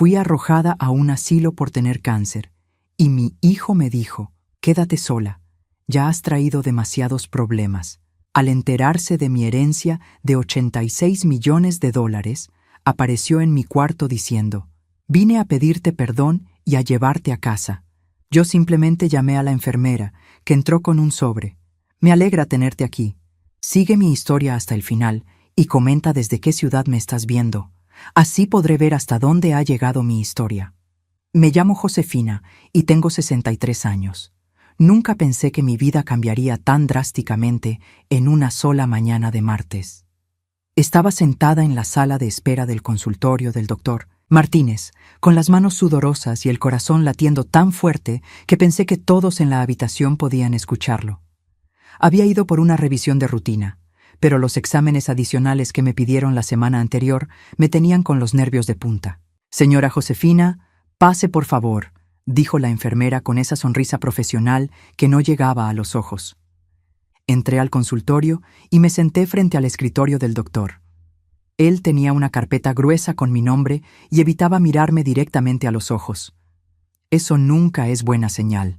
Fui arrojada a un asilo por tener cáncer, y mi hijo me dijo, quédate sola, ya has traído demasiados problemas. Al enterarse de mi herencia de $86 millones, apareció en mi cuarto diciendo, vine a pedirte perdón y a llevarte a casa. Yo simplemente llamé a la enfermera, que entró con un sobre. Me alegra tenerte aquí. Sigue mi historia hasta el final y comenta desde qué ciudad me estás viendo. Así podré ver hasta dónde ha llegado mi historia. Me llamo Josefina y tengo 63 años. Nunca pensé que mi vida cambiaría tan drásticamente en una sola mañana de martes. Estaba sentada en la sala de espera del consultorio del doctor Martínez, con las manos sudorosas y el corazón latiendo tan fuerte que pensé que todos en la habitación podían escucharlo. Había ido por una revisión de rutina, pero los exámenes adicionales que me pidieron la semana anterior me tenían con los nervios de punta. Señora Josefina, pase por favor, dijo la enfermera con esa sonrisa profesional que no llegaba a los ojos. Entré al consultorio y me senté frente al escritorio del doctor. Él tenía una carpeta gruesa con mi nombre y evitaba mirarme directamente a los ojos. Eso nunca es buena señal.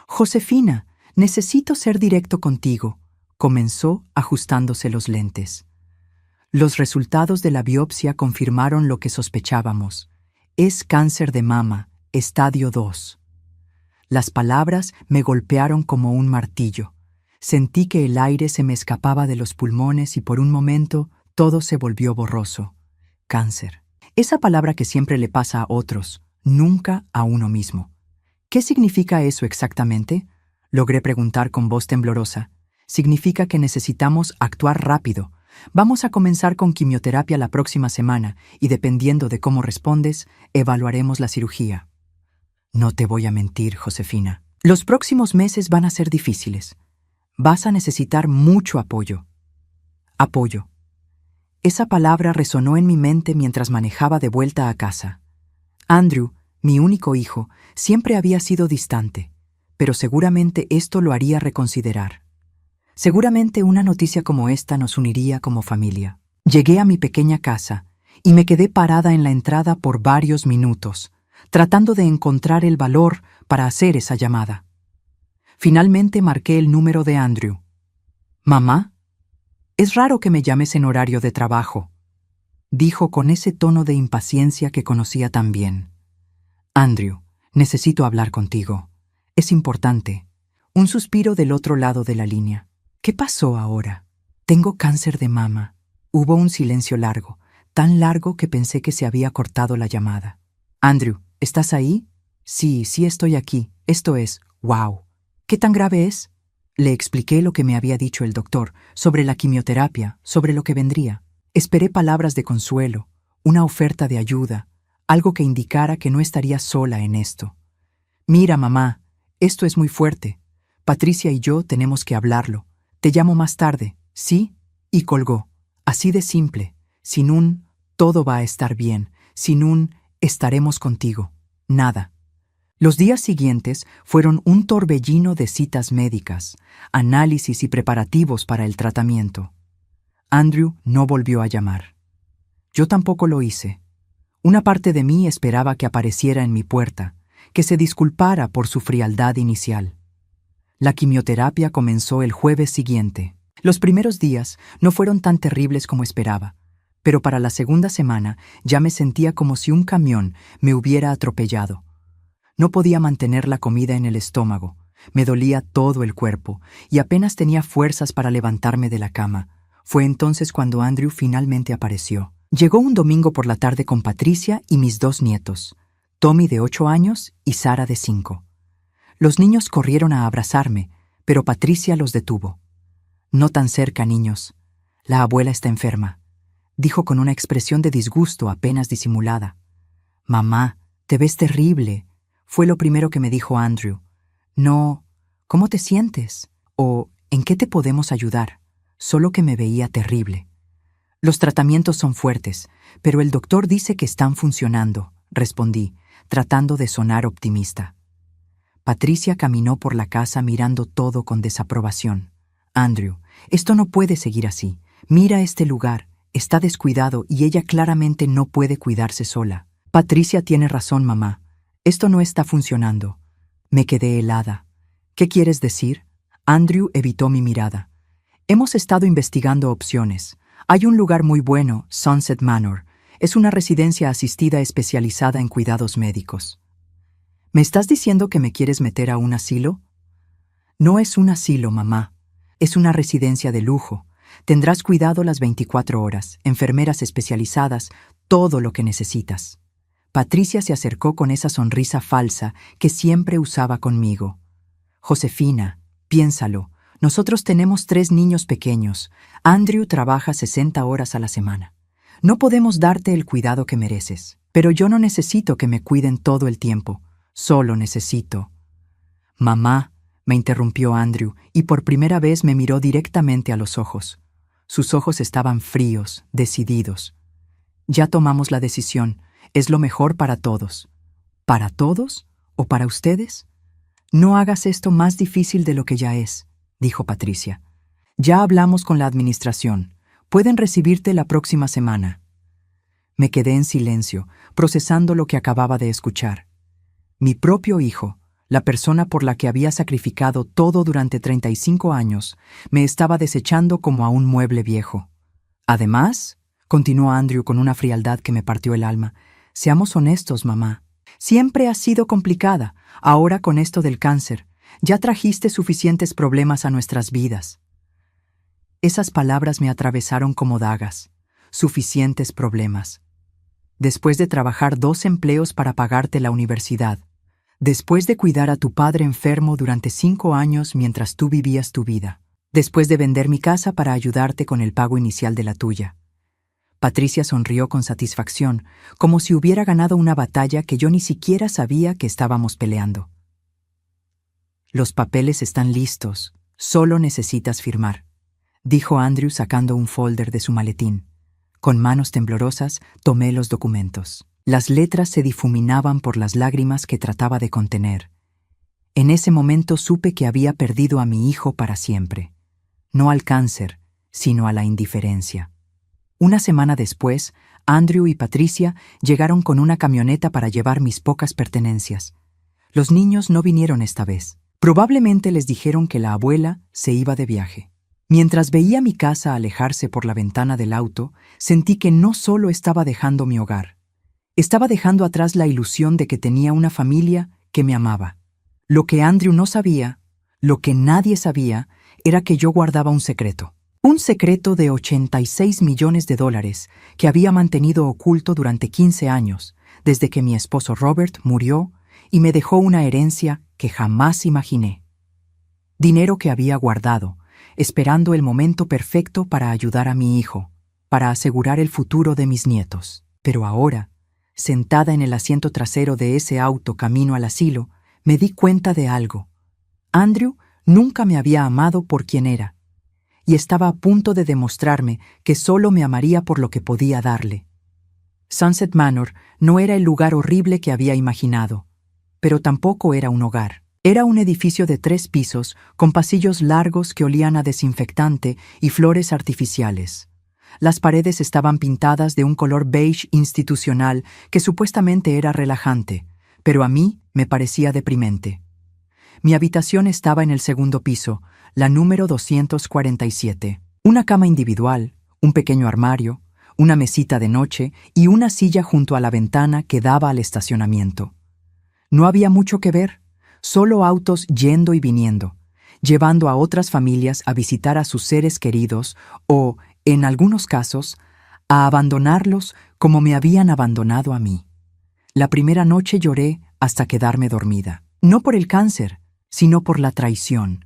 Josefina, necesito ser directo contigo, comenzó ajustándose los lentes. Los resultados de la biopsia confirmaron lo que sospechábamos. Es cáncer de mama, estadio 2. Las palabras me golpearon como un martillo. Sentí que el aire se me escapaba de los pulmones y por un momento todo se volvió borroso. Cáncer. Esa palabra que siempre le pasa a otros, nunca a uno mismo. ¿Qué significa eso exactamente? Logré preguntar con voz temblorosa. Significa que necesitamos actuar rápido. Vamos a comenzar con quimioterapia la próxima semana y dependiendo de cómo respondes, evaluaremos la cirugía. No te voy a mentir, Josefina. Los próximos meses van a ser difíciles. Vas a necesitar mucho apoyo. Apoyo. Esa palabra resonó en mi mente mientras manejaba de vuelta a casa. Andrew, mi único hijo, siempre había sido distante, pero seguramente esto lo haría reconsiderar. Seguramente una noticia como esta nos uniría como familia. Llegué a mi pequeña casa y me quedé parada en la entrada por varios minutos, tratando de encontrar el valor para hacer esa llamada. Finalmente marqué el número de Andrew. «¿Mamá? Es raro que me llames en horario de trabajo», dijo con ese tono de impaciencia que conocía tan bien. «Andrew, necesito hablar contigo. Es importante». Un suspiro del otro lado de la línea. «¿Qué pasó ahora?» «Tengo cáncer de mama». Hubo un silencio largo, tan largo que pensé que se había cortado la llamada. «Andrew, ¿estás ahí?» «Sí, estoy aquí. Esto es, wow». «¿Qué tan grave es?» Le expliqué lo que me había dicho el doctor, sobre la quimioterapia, sobre lo que vendría. Esperé palabras de consuelo, una oferta de ayuda, algo que indicara que no estaría sola en esto. «Mira, mamá, esto es muy fuerte. Patricia y yo tenemos que hablarlo. Te llamo más tarde, ¿sí?» Y colgó. Así de simple, sin un «todo va a estar bien», sin un «estaremos contigo». Nada. Los días siguientes fueron un torbellino de citas médicas, análisis y preparativos para el tratamiento. Andrew no volvió a llamar. Yo tampoco lo hice. Una parte de mí esperaba que apareciera en mi puerta, que se disculpara por su frialdad inicial. La quimioterapia comenzó el jueves siguiente. Los primeros días no fueron tan terribles como esperaba, pero para la segunda semana ya me sentía como si un camión me hubiera atropellado. No podía mantener la comida en el estómago, me dolía todo el cuerpo y apenas tenía fuerzas para levantarme de la cama. Fue entonces cuando Andrew finalmente apareció. Llegó un domingo por la tarde con Patricia y mis 2 nietos, Tommy de 8 años y Sara de 5. Los niños corrieron a abrazarme, pero Patricia los detuvo. «No tan cerca, niños. La abuela está enferma», dijo con una expresión de disgusto apenas disimulada. «Mamá, te ves terrible», fue lo primero que me dijo Andrew. «No, ¿cómo te sientes?» o «¿en qué te podemos ayudar?» Solo que me veía terrible. «Los tratamientos son fuertes, pero el doctor dice que están funcionando», respondí, tratando de sonar optimista. Patricia caminó por la casa mirando todo con desaprobación. «Andrew, esto no puede seguir así. Mira este lugar, está descuidado y ella claramente no puede cuidarse sola». Patricia tiene razón, mamá. Esto no está funcionando. Me quedé helada. ¿Qué quieres decir? Andrew evitó mi mirada. Hemos estado investigando opciones. Hay un lugar muy bueno, Sunset Manor. Es una residencia asistida especializada en cuidados médicos. ¿Me estás diciendo que me quieres meter a un asilo? No es un asilo, mamá. Es una residencia de lujo. Tendrás cuidado las 24 horas, enfermeras especializadas, todo lo que necesitas. Patricia se acercó con esa sonrisa falsa que siempre usaba conmigo. Josefina, piénsalo. Nosotros tenemos 3 niños pequeños. Andrew trabaja 60 horas a la semana. No podemos darte el cuidado que mereces. Pero yo no necesito que me cuiden todo el tiempo. Solo necesito... Mamá, me interrumpió Andrew, y por primera vez me miró directamente a los ojos. Sus ojos estaban fríos, decididos. Ya tomamos la decisión. Es lo mejor para todos. ¿Para todos? ¿O para ustedes? No hagas esto más difícil de lo que ya es, dijo Patricia. Ya hablamos con la administración. Pueden recibirte la próxima semana. Me quedé en silencio, procesando lo que acababa de escuchar. Mi propio hijo, la persona por la que había sacrificado todo durante 35 años, me estaba desechando como a un mueble viejo. Además, continuó Andrew con una frialdad que me partió el alma, seamos honestos, mamá. Siempre has sido complicada, ahora con esto del cáncer. Ya trajiste suficientes problemas a nuestras vidas. Esas palabras me atravesaron como dagas. Suficientes problemas. Después de trabajar 2 empleos para pagarte la universidad, después de cuidar a tu padre enfermo durante 5 años mientras tú vivías tu vida, después de vender mi casa para ayudarte con el pago inicial de la tuya. Patricia sonrió con satisfacción, como si hubiera ganado una batalla que yo ni siquiera sabía que estábamos peleando. Los papeles están listos, solo necesitas firmar, dijo Andrew sacando un folder de su maletín. Con manos temblorosas tomé los documentos. Las letras se difuminaban por las lágrimas que trataba de contener. En ese momento supe que había perdido a mi hijo para siempre. No al cáncer, sino a la indiferencia. Una semana después, Andrew y Patricia llegaron con una camioneta para llevar mis pocas pertenencias. Los niños no vinieron esta vez. Probablemente les dijeron que la abuela se iba de viaje. Mientras veía mi casa alejarse por la ventana del auto, sentí que no solo estaba dejando mi hogar. Estaba dejando atrás la ilusión de que tenía una familia que me amaba. Lo que Andrew no sabía, lo que nadie sabía, era que yo guardaba un secreto. Un secreto de $86 millones que había mantenido oculto durante 15 años, desde que mi esposo Robert murió y me dejó una herencia que jamás imaginé. Dinero que había guardado, esperando el momento perfecto para ayudar a mi hijo, para asegurar el futuro de mis nietos. Pero ahora, sentada en el asiento trasero de ese auto camino al asilo, me di cuenta de algo. Andrew nunca me había amado por quien era, y estaba a punto de demostrarme que solo me amaría por lo que podía darle. Sunset Manor no era el lugar horrible que había imaginado, pero tampoco era un hogar. Era un edificio de 3 pisos con pasillos largos que olían a desinfectante y flores artificiales. Las paredes estaban pintadas de un color beige institucional que supuestamente era relajante, pero a mí me parecía deprimente. Mi habitación estaba en el 2º piso, la número 247. Una cama individual, un pequeño armario, una mesita de noche y una silla junto a la ventana que daba al estacionamiento. No había mucho que ver, solo autos yendo y viniendo, llevando a otras familias a visitar a sus seres queridos o, en algunos casos, a abandonarlos como me habían abandonado a mí. La primera noche lloré hasta quedarme dormida. No por el cáncer, sino por la traición.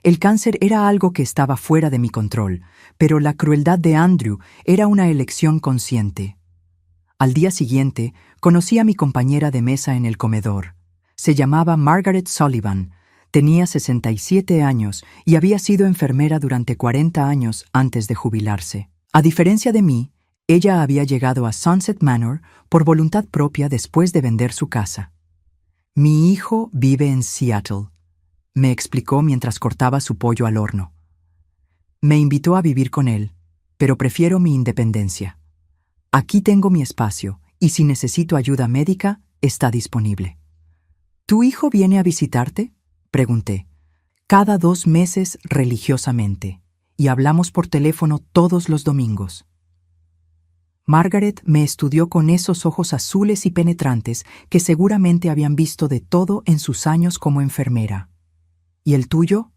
El cáncer era algo que estaba fuera de mi control, pero la crueldad de Andrew era una elección consciente. Al día siguiente, conocí a mi compañera de mesa en el comedor. Se llamaba Margaret Sullivan, tenía 67 años y había sido enfermera durante 40 años antes de jubilarse. A diferencia de mí, ella había llegado a Sunset Manor por voluntad propia después de vender su casa. Mi hijo vive en Seattle, me explicó mientras cortaba su pollo al horno. Me invitó a vivir con él, pero prefiero mi independencia. Aquí tengo mi espacio y si necesito ayuda médica, está disponible. ¿Tu hijo viene a visitarte?, pregunté. Cada 2 meses religiosamente, y hablamos por teléfono todos los domingos. Margaret me estudió con esos ojos azules y penetrantes que seguramente habían visto de todo en sus años como enfermera. ¿Y el tuyo?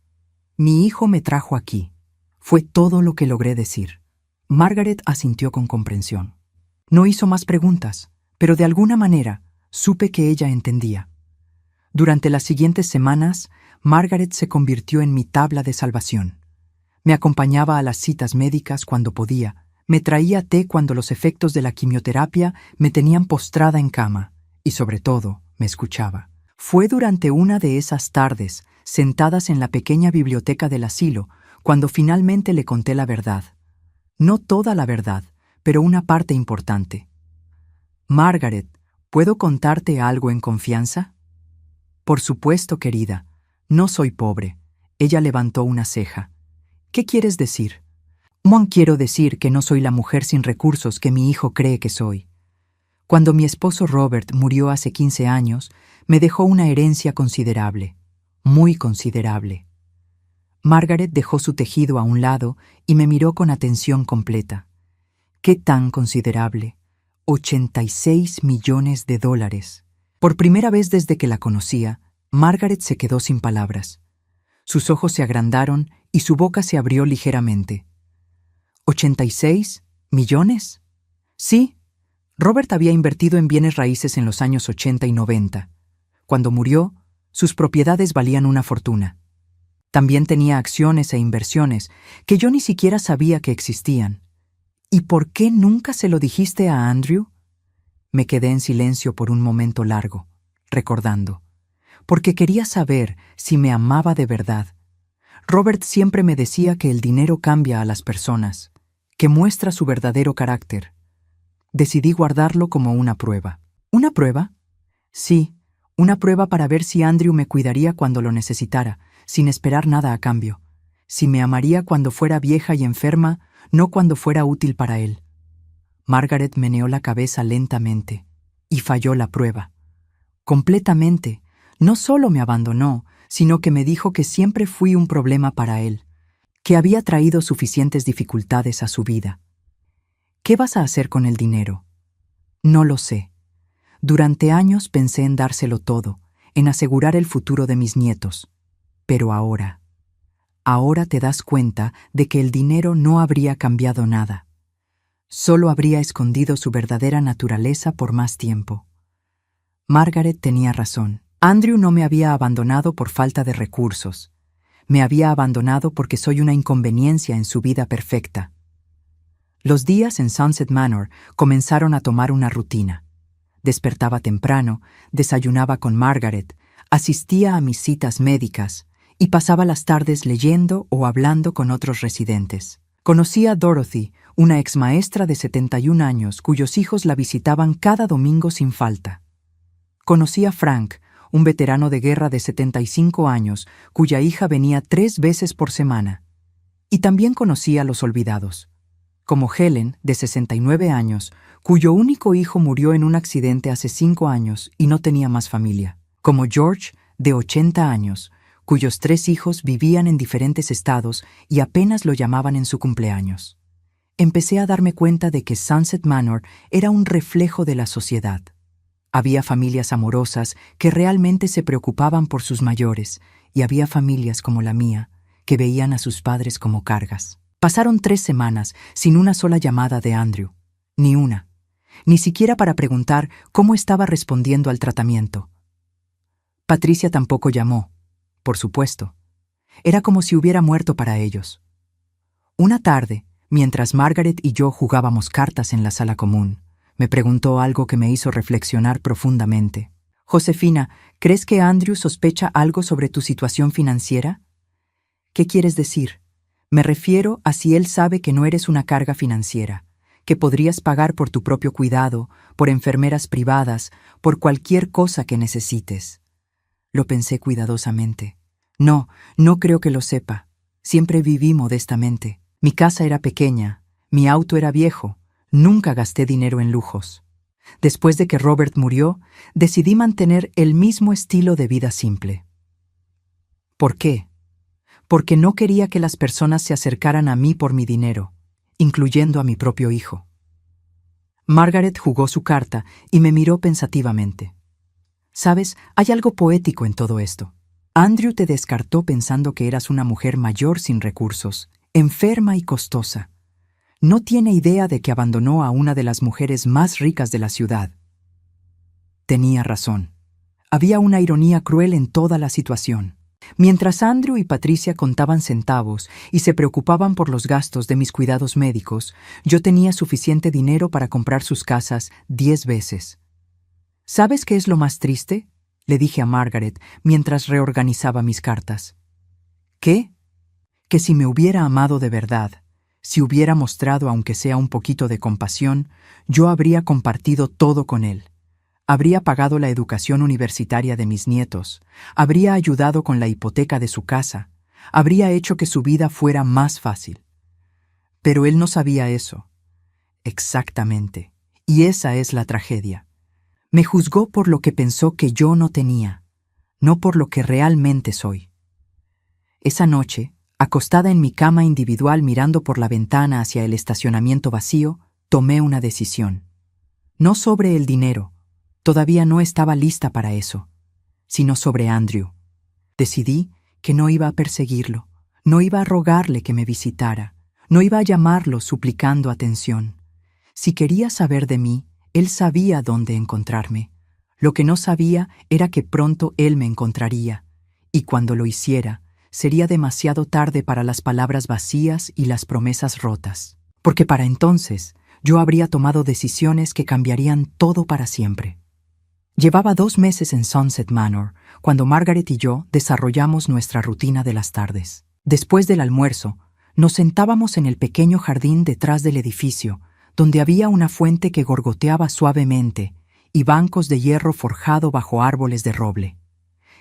Mi hijo me trajo aquí. Fue todo lo que logré decir. Margaret asintió con comprensión. No hizo más preguntas, pero de alguna manera supe que ella entendía. Durante las siguientes semanas, Margaret se convirtió en mi tabla de salvación. Me acompañaba a las citas médicas cuando podía, me traía té cuando los efectos de la quimioterapia me tenían postrada en cama, y sobre todo, me escuchaba. Fue durante una de esas tardes, sentadas en la pequeña biblioteca del asilo, cuando finalmente le conté la verdad. No toda la verdad, pero una parte importante. Margaret, ¿puedo contarte algo en confianza? Por supuesto, querida. No soy pobre. Ella levantó una ceja. ¿Qué quieres decir? Quiero decir que no soy la mujer sin recursos que mi hijo cree que soy. Cuando mi esposo Robert murió hace 15 años, me dejó una herencia considerable, muy considerable. Margaret dejó su tejido a un lado y me miró con atención completa. ¿Qué tan considerable? 86 millones de dólares. Por primera vez desde que la conocía, Margaret se quedó sin palabras. Sus ojos se agrandaron y su boca se abrió ligeramente. ¿86 millones? Sí. Robert había invertido en bienes raíces en los años 80 y 90. Cuando murió, sus propiedades valían una fortuna. También tenía acciones e inversiones que yo ni siquiera sabía que existían. ¿Y por qué nunca se lo dijiste a Andrew? Me quedé en silencio por un momento largo, recordando. Porque quería saber si me amaba de verdad. Robert siempre me decía que el dinero cambia a las personas, que muestra su verdadero carácter. Decidí guardarlo como una prueba. ¿Una prueba? Sí, una prueba para ver si Andrew me cuidaría cuando lo necesitara, sin esperar nada a cambio. Si me amaría cuando fuera vieja y enferma, no cuando fuera útil para él. Margaret meneó la cabeza lentamente, y falló la prueba. Completamente. No solo me abandonó, sino que me dijo que siempre fui un problema para él, que había traído suficientes dificultades a su vida. ¿Qué vas a hacer con el dinero? No lo sé. Durante años pensé en dárselo todo, en asegurar el futuro de mis nietos. Pero ahora te das cuenta de que el dinero no habría cambiado nada. Solo habría escondido su verdadera naturaleza por más tiempo. Margaret tenía razón. Andrew no me había abandonado por falta de recursos. Me había abandonado porque soy una inconveniencia en su vida perfecta. Los días en Sunset Manor comenzaron a tomar una rutina. Despertaba temprano, desayunaba con Margaret, asistía a mis citas médicas y pasaba las tardes leyendo o hablando con otros residentes. Conocí a Dorothy, una exmaestra de 71 años cuyos hijos la visitaban cada domingo sin falta. Conocí a Frank, un veterano de guerra de 75 años cuya hija venía 3 veces por semana. Y también conocí a los olvidados, como Helen, de 69 años, cuyo único hijo murió en un accidente hace 5 años y no tenía más familia, como George, de 80 años, cuyos 3 hijos vivían en diferentes estados y apenas lo llamaban en su cumpleaños. Empecé a darme cuenta de que Sunset Manor era un reflejo de la sociedad. Había familias amorosas que realmente se preocupaban por sus mayores, y había familias como la mía, que veían a sus padres como cargas. Pasaron 3 semanas sin una sola llamada de Andrew, ni una, ni siquiera para preguntar cómo estaba respondiendo al tratamiento. Patricia tampoco llamó, por supuesto. Era como si hubiera muerto para ellos. Una tarde, mientras Margaret y yo jugábamos cartas en la sala común, me preguntó algo que me hizo reflexionar profundamente. Josefina, ¿crees que Andrew sospecha algo sobre tu situación financiera? ¿Qué quieres decir? Me refiero a si él sabe que no eres una carga financiera, que podrías pagar por tu propio cuidado, por enfermeras privadas, por cualquier cosa que necesites. Lo pensé cuidadosamente. No creo que lo sepa. Siempre viví modestamente. Mi casa era pequeña, mi auto era viejo, nunca gasté dinero en lujos. Después de que Robert murió, decidí mantener el mismo estilo de vida simple. ¿Por qué? Porque no quería que las personas se acercaran a mí por mi dinero, incluyendo a mi propio hijo. Margaret jugó su carta y me miró pensativamente. ¿Sabes? Hay algo poético en todo esto. Andrew te descartó pensando que eras una mujer mayor sin recursos, enferma y costosa. No tiene idea de que abandonó a una de las mujeres más ricas de la ciudad. Tenía razón. Había una ironía cruel en toda la situación. Mientras Andrew y Patricia contaban centavos y se preocupaban por los gastos de mis cuidados médicos, yo tenía suficiente dinero para comprar sus casas 10 veces. ¿Sabes qué es lo más triste?, le dije a Margaret mientras reorganizaba mis cartas. ¿Qué? Que si me hubiera amado de verdad, si hubiera mostrado aunque sea un poquito de compasión, yo habría compartido todo con él. Habría pagado la educación universitaria de mis nietos, habría ayudado con la hipoteca de su casa, habría hecho que su vida fuera más fácil. Pero él no sabía eso. Exactamente. Y esa es la tragedia. Me juzgó por lo que pensó que yo no tenía, no por lo que realmente soy. Esa noche, acostada en mi cama individual mirando por la ventana hacia el estacionamiento vacío, tomé una decisión. No sobre el dinero, todavía no estaba lista para eso, sino sobre Andrew. Decidí que no iba a perseguirlo, no iba a rogarle que me visitara, no iba a llamarlo suplicando atención. Si quería saber de mí, él sabía dónde encontrarme. Lo que no sabía era que pronto él me encontraría, y cuando lo hiciera, sería demasiado tarde para las palabras vacías y las promesas rotas, porque para entonces yo habría tomado decisiones que cambiarían todo para siempre. Llevaba 2 meses en Sunset Manor, cuando Margaret y yo desarrollamos nuestra rutina de las tardes. Después del almuerzo, nos sentábamos en el pequeño jardín detrás del edificio, donde había una fuente que gorgoteaba suavemente y bancos de hierro forjado bajo árboles de roble.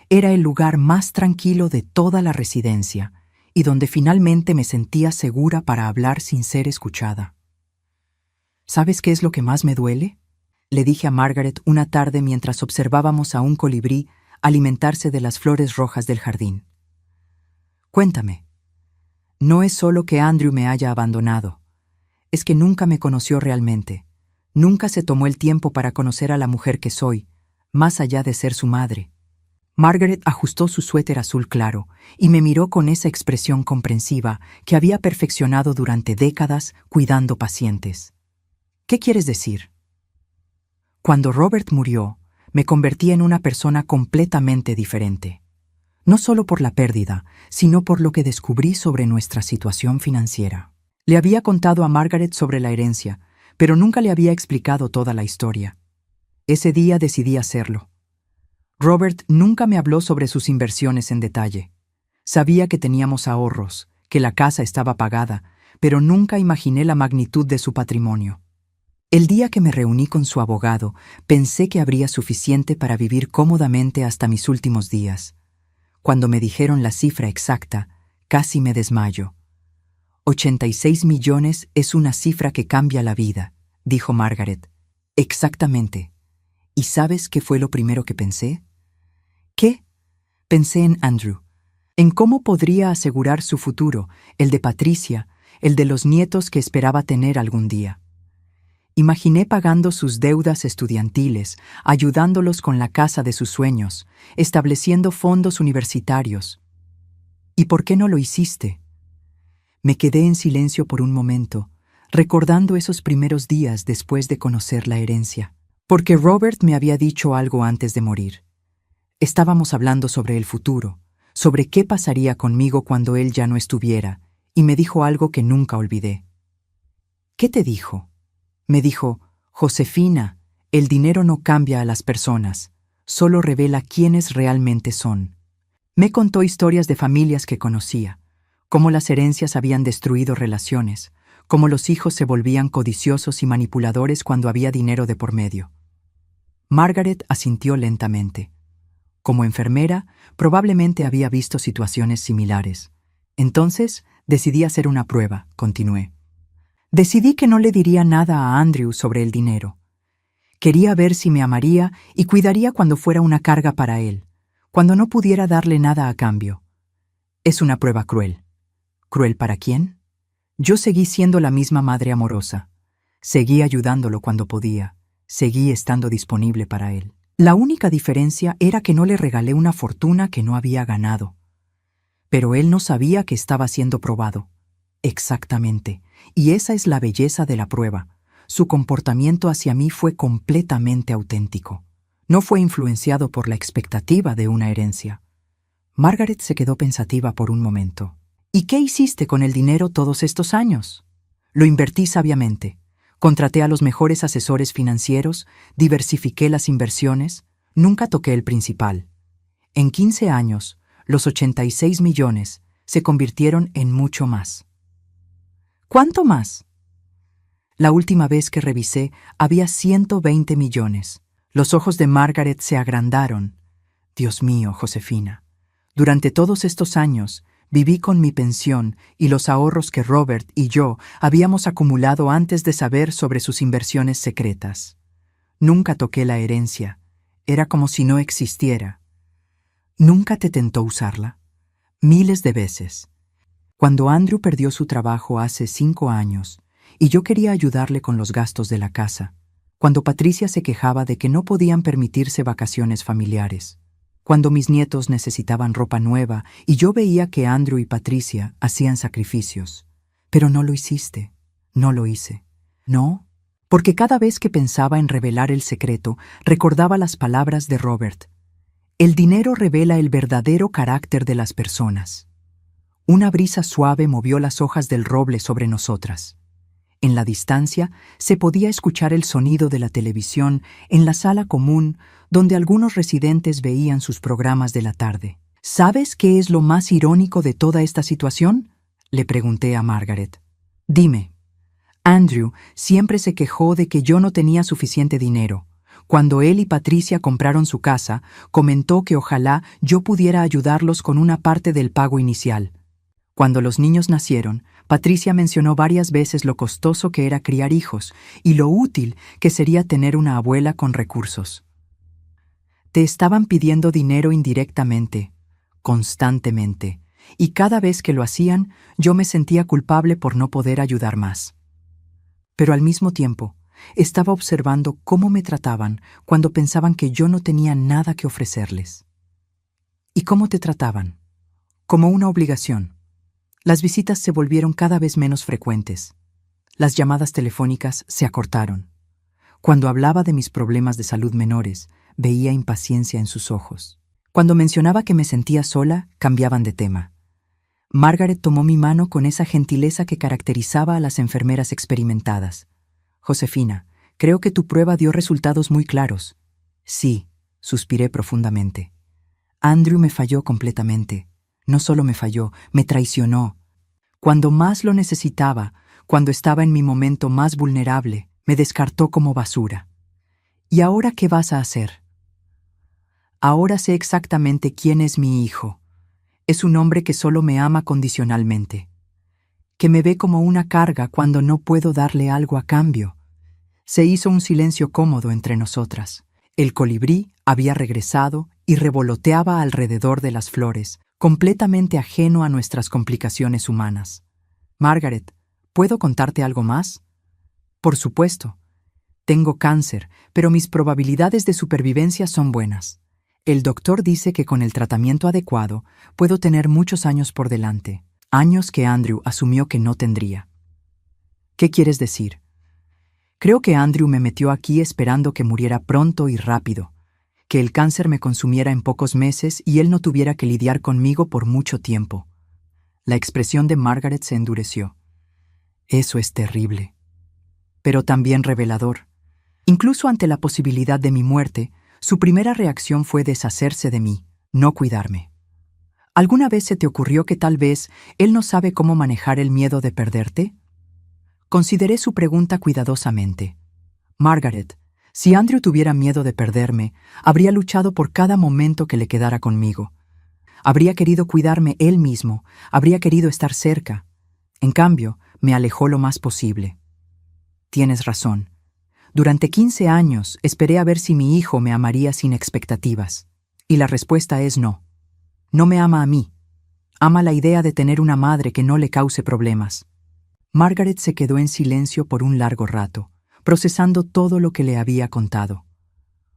Era el lugar más tranquilo de toda la residencia y donde finalmente me sentía segura para hablar sin ser escuchada. ¿Sabes qué es lo que más me duele?, le dije a Margaret una tarde mientras observábamos a un colibrí alimentarse de las flores rojas del jardín. Cuéntame. No es solo que Andrew me haya abandonado. Es que nunca me conoció realmente. Nunca se tomó el tiempo para conocer a la mujer que soy, más allá de ser su madre. Margaret ajustó su suéter azul claro y me miró con esa expresión comprensiva que había perfeccionado durante décadas cuidando pacientes. ¿Qué quieres decir? Cuando Robert murió, me convertí en una persona completamente diferente. No solo por la pérdida, sino por lo que descubrí sobre nuestra situación financiera. Le había contado a Margaret sobre la herencia, pero nunca le había explicado toda la historia. Ese día decidí hacerlo. Robert nunca me habló sobre sus inversiones en detalle. Sabía que teníamos ahorros, que la casa estaba pagada, pero nunca imaginé la magnitud de su patrimonio. El día que me reuní con su abogado, pensé que habría suficiente para vivir cómodamente hasta mis últimos días. Cuando me dijeron la cifra exacta, casi me desmayo. 86 millones es una cifra que cambia la vida, dijo Margaret. Exactamente. ¿Y sabes qué fue lo primero que pensé? ¿Qué? Pensé en Andrew, en cómo podría asegurar su futuro, el de Patricia, el de los nietos que esperaba tener algún día. Imaginé pagando sus deudas estudiantiles, ayudándolos con la casa de sus sueños, estableciendo fondos universitarios. ¿Y por qué no lo hiciste? Me quedé en silencio por un momento, recordando esos primeros días después de conocer la herencia, porque Robert me había dicho algo antes de morir. Estábamos hablando sobre el futuro, sobre qué pasaría conmigo cuando él ya no estuviera, y me dijo algo que nunca olvidé. ¿Qué te dijo? Me dijo, Josefina, el dinero no cambia a las personas, solo revela quiénes realmente son. Me contó historias de familias que conocía, cómo las herencias habían destruido relaciones, cómo los hijos se volvían codiciosos y manipuladores cuando había dinero de por medio. Margaret asintió lentamente. Como enfermera, probablemente había visto situaciones similares. Entonces, decidí hacer una prueba, continué. Decidí que no le diría nada a Andrew sobre el dinero. Quería ver si me amaría y cuidaría cuando fuera una carga para él, cuando no pudiera darle nada a cambio. Es una prueba cruel. ¿Cruel para quién? Yo seguí siendo la misma madre amorosa. Seguí ayudándolo cuando podía. Seguí estando disponible para él. La única diferencia era que no le regalé una fortuna que no había ganado. Pero él no sabía que estaba siendo probado. Exactamente. Y esa es la belleza de la prueba. Su comportamiento hacia mí fue completamente auténtico. No fue influenciado por la expectativa de una herencia. Margaret se quedó pensativa por un momento. ¿Y qué hiciste con el dinero todos estos años? Lo invertí sabiamente. Contraté a los mejores asesores financieros, diversifiqué las inversiones, nunca toqué el principal. En 15 años, los 86 millones se convirtieron en mucho más. ¿Cuánto más? La última vez que revisé, había 120 millones. Los ojos de Margaret se agrandaron. Dios mío, Josefina. Durante todos estos años, viví con mi pensión y los ahorros que Robert y yo habíamos acumulado antes de saber sobre sus inversiones secretas. Nunca toqué la herencia. Era como si no existiera. ¿Nunca te tentó usarla? Miles de veces. Cuando Andrew perdió su trabajo hace 5 años, y yo quería ayudarle con los gastos de la casa, cuando Patricia se quejaba de que no podían permitirse vacaciones familiares, cuando mis nietos necesitaban ropa nueva y yo veía que Andrew y Patricia hacían sacrificios. Pero no lo hiciste, no lo hice. ¿No? Porque cada vez que pensaba en revelar el secreto, recordaba las palabras de Robert. El dinero revela el verdadero carácter de las personas. Una brisa suave movió las hojas del roble sobre nosotras. En la distancia se podía escuchar el sonido de la televisión en la sala común donde algunos residentes veían sus programas de la tarde. ¿Sabes qué es lo más irónico de toda esta situación?, le pregunté a Margaret. Dime. Andrew siempre se quejó de que yo no tenía suficiente dinero. Cuando él y Patricia compraron su casa, comentó que ojalá yo pudiera ayudarlos con una parte del pago inicial. Cuando los niños nacieron, Patricia mencionó varias veces lo costoso que era criar hijos y lo útil que sería tener una abuela con recursos. Te estaban pidiendo dinero indirectamente, constantemente, y cada vez que lo hacían, yo me sentía culpable por no poder ayudar más. Pero al mismo tiempo, estaba observando cómo me trataban cuando pensaban que yo no tenía nada que ofrecerles. ¿Y cómo te trataban? Como una obligación. Las visitas se volvieron cada vez menos frecuentes. Las llamadas telefónicas se acortaron. Cuando hablaba de mis problemas de salud menores, veía impaciencia en sus ojos. Cuando mencionaba que me sentía sola, cambiaban de tema. Margaret tomó mi mano con esa gentileza que caracterizaba a las enfermeras experimentadas. Josefina, creo que tu prueba dio resultados muy claros. Sí, suspiré profundamente. Andrew me falló completamente. No solo me falló, me traicionó. Cuando más lo necesitaba, cuando estaba en mi momento más vulnerable, me descartó como basura. ¿Y ahora qué vas a hacer? Ahora sé exactamente quién es mi hijo. Es un hombre que solo me ama condicionalmente, que me ve como una carga cuando no puedo darle algo a cambio. Se hizo un silencio cómodo entre nosotras. El colibrí había regresado y revoloteaba alrededor de las flores, completamente ajeno a nuestras complicaciones humanas. Margaret, ¿puedo contarte algo más? Por supuesto. Tengo cáncer, pero mis probabilidades de supervivencia son buenas. El doctor dice que con el tratamiento adecuado puedo tener muchos años por delante, años que Andrew asumió que no tendría. ¿Qué quieres decir? Creo que Andrew me metió aquí esperando que muriera pronto y rápido, que el cáncer me consumiera en pocos meses y él no tuviera que lidiar conmigo por mucho tiempo. La expresión de Margaret se endureció. Eso es terrible, pero también revelador. Incluso ante la posibilidad de mi muerte, su primera reacción fue deshacerse de mí, no cuidarme. ¿Alguna vez se te ocurrió que tal vez él no sabe cómo manejar el miedo de perderte? Consideré su pregunta cuidadosamente. Margaret, si Andrew tuviera miedo de perderme, habría luchado por cada momento que le quedara conmigo. Habría querido cuidarme él mismo, habría querido estar cerca. En cambio, me alejó lo más posible. Tienes razón. Durante 15 años esperé a ver si mi hijo me amaría sin expectativas. Y la respuesta es no. No me ama a mí. Ama la idea de tener una madre que no le cause problemas. Margaret se quedó en silencio por un largo rato, procesando todo lo que le había contado.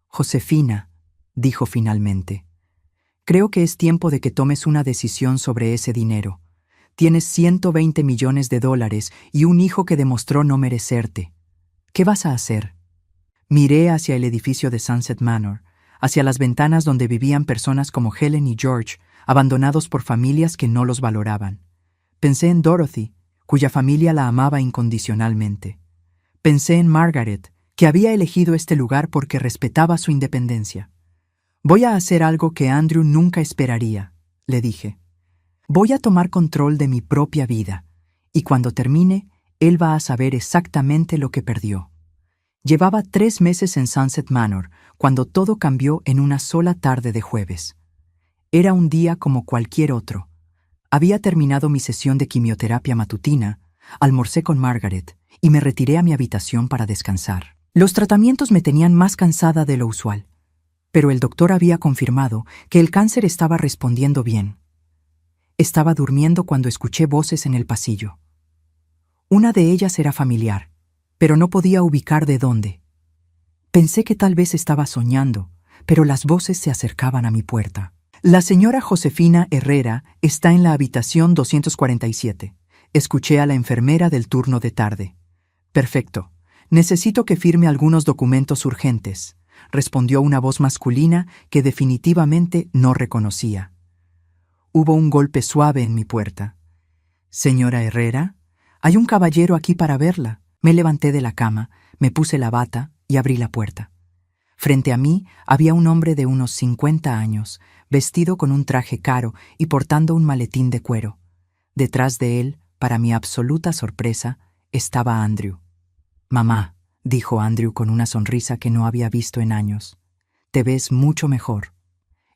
Josefina, dijo finalmente, creo que es tiempo de que tomes una decisión sobre ese dinero. Tienes $120 millones y un hijo que demostró no merecerte. ¿Qué vas a hacer? Miré hacia el edificio de Sunset Manor, hacia las ventanas donde vivían personas como Helen y George, abandonados por familias que no los valoraban. Pensé en Dorothy, cuya familia la amaba incondicionalmente. Pensé en Margaret, que había elegido este lugar porque respetaba su independencia. Voy a hacer algo que Andrew nunca esperaría, le dije. Voy a tomar control de mi propia vida, y cuando termine, él va a saber exactamente lo que perdió. Llevaba 3 meses en Sunset Manor, cuando todo cambió en una sola tarde de jueves. Era un día como cualquier otro. Había terminado mi sesión de quimioterapia matutina, almorcé con Margaret y me retiré a mi habitación para descansar. Los tratamientos me tenían más cansada de lo usual, pero el doctor había confirmado que el cáncer estaba respondiendo bien. Estaba durmiendo cuando escuché voces en el pasillo. Una de ellas era familiar, pero no podía ubicar de dónde. Pensé que tal vez estaba soñando, pero las voces se acercaban a mi puerta. La señora Josefina Herrera está en la habitación 247. Escuché a la enfermera del turno de tarde. Perfecto. Necesito que firme algunos documentos urgentes, respondió una voz masculina que definitivamente no reconocía. Hubo un golpe suave en mi puerta. Señora Herrera, hay un caballero aquí para verla. Me levanté de la cama, me puse la bata y abrí la puerta. Frente a mí había un hombre de unos 50 años, vestido con un traje caro y portando un maletín de cuero. Detrás de él, para mi absoluta sorpresa, estaba Andrew. «Mamá», dijo Andrew con una sonrisa que no había visto en años. «Te ves mucho mejor».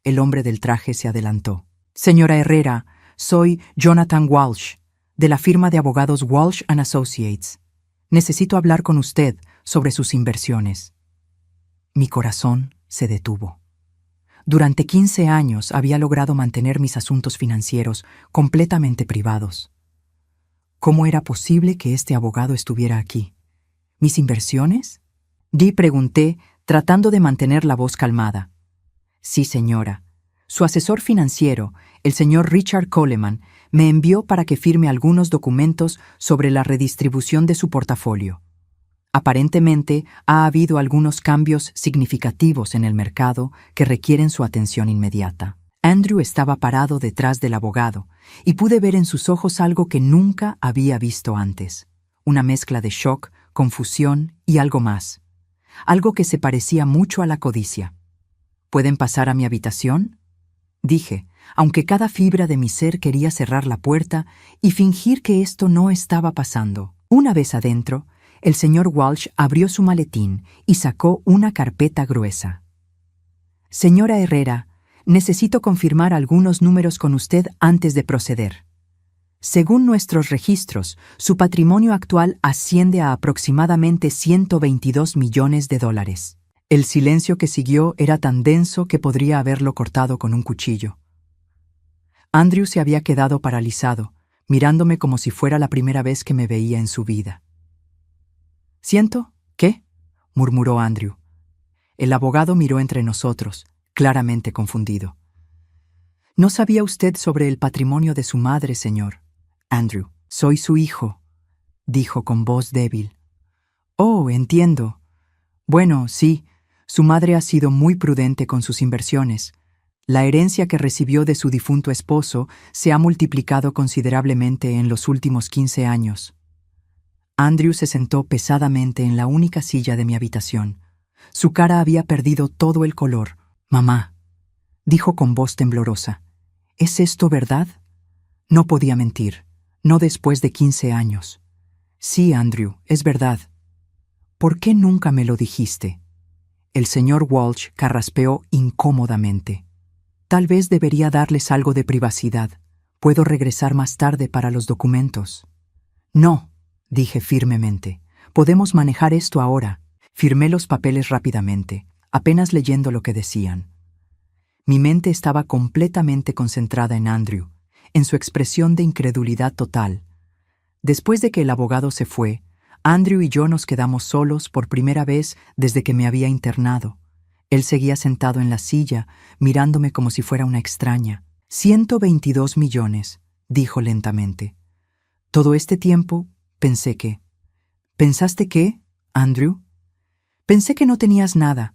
El hombre del traje se adelantó. «Señora Herrera, soy Jonathan Walsh, de la firma de abogados Walsh & Associates. Necesito hablar con usted sobre sus inversiones». Mi corazón se detuvo. Durante 15 años había logrado mantener mis asuntos financieros completamente privados. ¿Cómo era posible que este abogado estuviera aquí? ¿Mis inversiones? Pregunté, tratando de mantener la voz calmada. Sí, señora. Su asesor financiero, el señor Richard Coleman, me envió para que firme algunos documentos sobre la redistribución de su portafolio. Aparentemente, ha habido algunos cambios significativos en el mercado que requieren su atención inmediata. Andrew estaba parado detrás del abogado, y pude ver en sus ojos algo que nunca había visto antes. Una mezcla de shock, confusión y algo más. Algo que se parecía mucho a la codicia. ¿Pueden pasar a mi habitación?, dije, aunque cada fibra de mi ser quería cerrar la puerta y fingir que esto no estaba pasando. Una vez adentro, el señor Walsh abrió su maletín y sacó una carpeta gruesa. «Señora Herrera, necesito confirmar algunos números con usted antes de proceder. Según nuestros registros, su patrimonio actual asciende a aproximadamente $122 millones. El silencio que siguió era tan denso que podría haberlo cortado con un cuchillo. Andrew se había quedado paralizado, mirándome como si fuera la primera vez que me veía en su vida. «¿Siento? ¿Qué?», murmuró Andrew. El abogado miró entre nosotros, claramente confundido. «¿No sabía usted sobre el patrimonio de su madre, señor?» «Andrew, soy su hijo», dijo con voz débil. «Oh, entiendo. Bueno, sí, su madre ha sido muy prudente con sus inversiones. La herencia que recibió de su difunto esposo se ha multiplicado considerablemente en los últimos 15 años». Andrew se sentó pesadamente en la única silla de mi habitación. Su cara había perdido todo el color. «Mamá», dijo con voz temblorosa, «¿es esto verdad?» No podía mentir, no después de 15 años. «Sí, Andrew, es verdad». «¿Por qué nunca me lo dijiste?» El señor Walsh carraspeó incómodamente. «Tal vez debería darles algo de privacidad. Puedo regresar más tarde para los documentos». «No», dije firmemente. «Podemos manejar esto ahora. Firmé los papeles rápidamente, apenas leyendo lo que decían. Mi mente estaba completamente concentrada en Andrew, en su expresión de incredulidad total. Después de que el abogado se fue, Andrew y yo nos quedamos solos por primera vez desde que me había internado. Él seguía sentado en la silla, mirándome como si fuera una extraña. 122 millones, dijo lentamente. Todo este tiempo pensé que... ¿Pensaste qué, Andrew? Pensé que no tenías nada.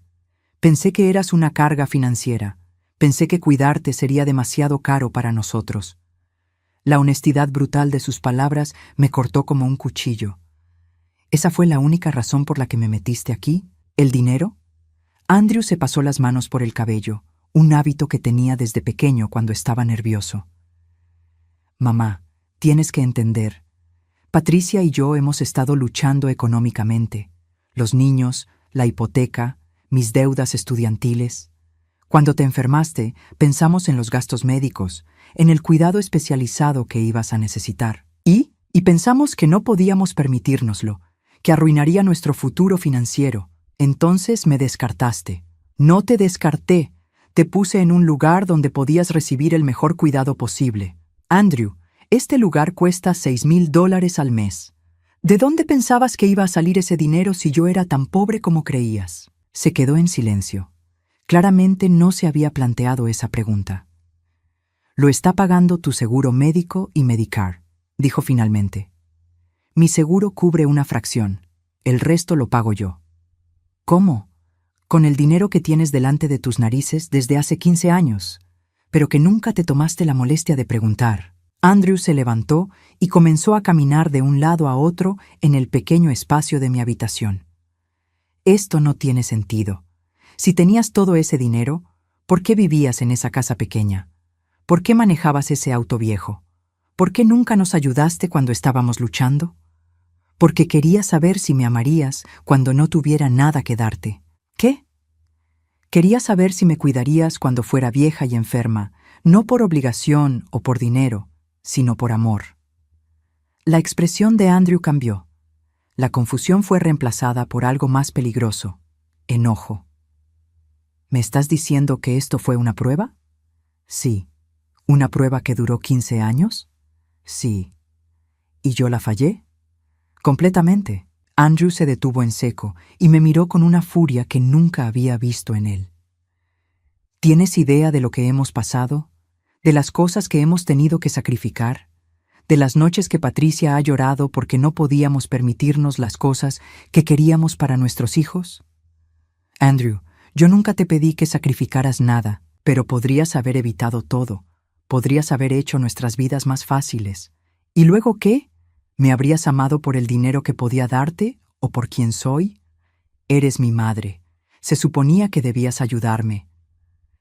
Pensé que eras una carga financiera. Pensé que cuidarte sería demasiado caro para nosotros. La honestidad brutal de sus palabras me cortó como un cuchillo. ¿Esa fue la única razón por la que me metiste aquí? ¿El dinero? Andrew se pasó las manos por el cabello, un hábito que tenía desde pequeño cuando estaba nervioso. Mamá, tienes que entender. Patricia y yo hemos estado luchando económicamente. Los niños, la hipoteca, mis deudas estudiantiles. Cuando te enfermaste, pensamos en los gastos médicos, en el cuidado especializado que ibas a necesitar. Y pensamos que no podíamos permitírnoslo, que arruinaría nuestro futuro financiero. Entonces me descartaste. No te descarté. Te puse en un lugar donde podías recibir el mejor cuidado posible. Andrew, este lugar cuesta $6,000 al mes. ¿De dónde pensabas que iba a salir ese dinero si yo era tan pobre como creías? Se quedó en silencio. Claramente no se había planteado esa pregunta. Lo está pagando tu seguro médico y Medicare, dijo finalmente. Mi seguro cubre una fracción. El resto lo pago yo. ¿Cómo? Con el dinero que tienes delante de tus narices desde hace 15 años, pero que nunca te tomaste la molestia de preguntar. Andrew se levantó y comenzó a caminar de un lado a otro en el pequeño espacio de mi habitación. Esto no tiene sentido. Si tenías todo ese dinero, ¿por qué vivías en esa casa pequeña? ¿Por qué manejabas ese auto viejo? ¿Por qué nunca nos ayudaste cuando estábamos luchando? Porque quería saber si me amarías cuando no tuviera nada que darte. ¿Qué? Quería saber si me cuidarías cuando fuera vieja y enferma, no por obligación o por dinero, sino por amor. La expresión de Andrew cambió. La confusión fue reemplazada por algo más peligroso: enojo. ¿Me estás diciendo que esto fue una prueba? Sí. ¿Una prueba que duró 15 años? Sí. ¿Y yo la fallé? Completamente. Andrew se detuvo en seco y me miró con una furia que nunca había visto en él. ¿Tienes idea de lo que hemos pasado? ¿De las cosas que hemos tenido que sacrificar? ¿De las noches que Patricia ha llorado porque no podíamos permitirnos las cosas que queríamos para nuestros hijos? Andrew, yo nunca te pedí que sacrificaras nada, pero podrías haber evitado todo. Podrías haber hecho nuestras vidas más fáciles. ¿Y luego qué? ¿Me habrías amado por el dinero que podía darte o por quién soy? Eres mi madre. Se suponía que debías ayudarme.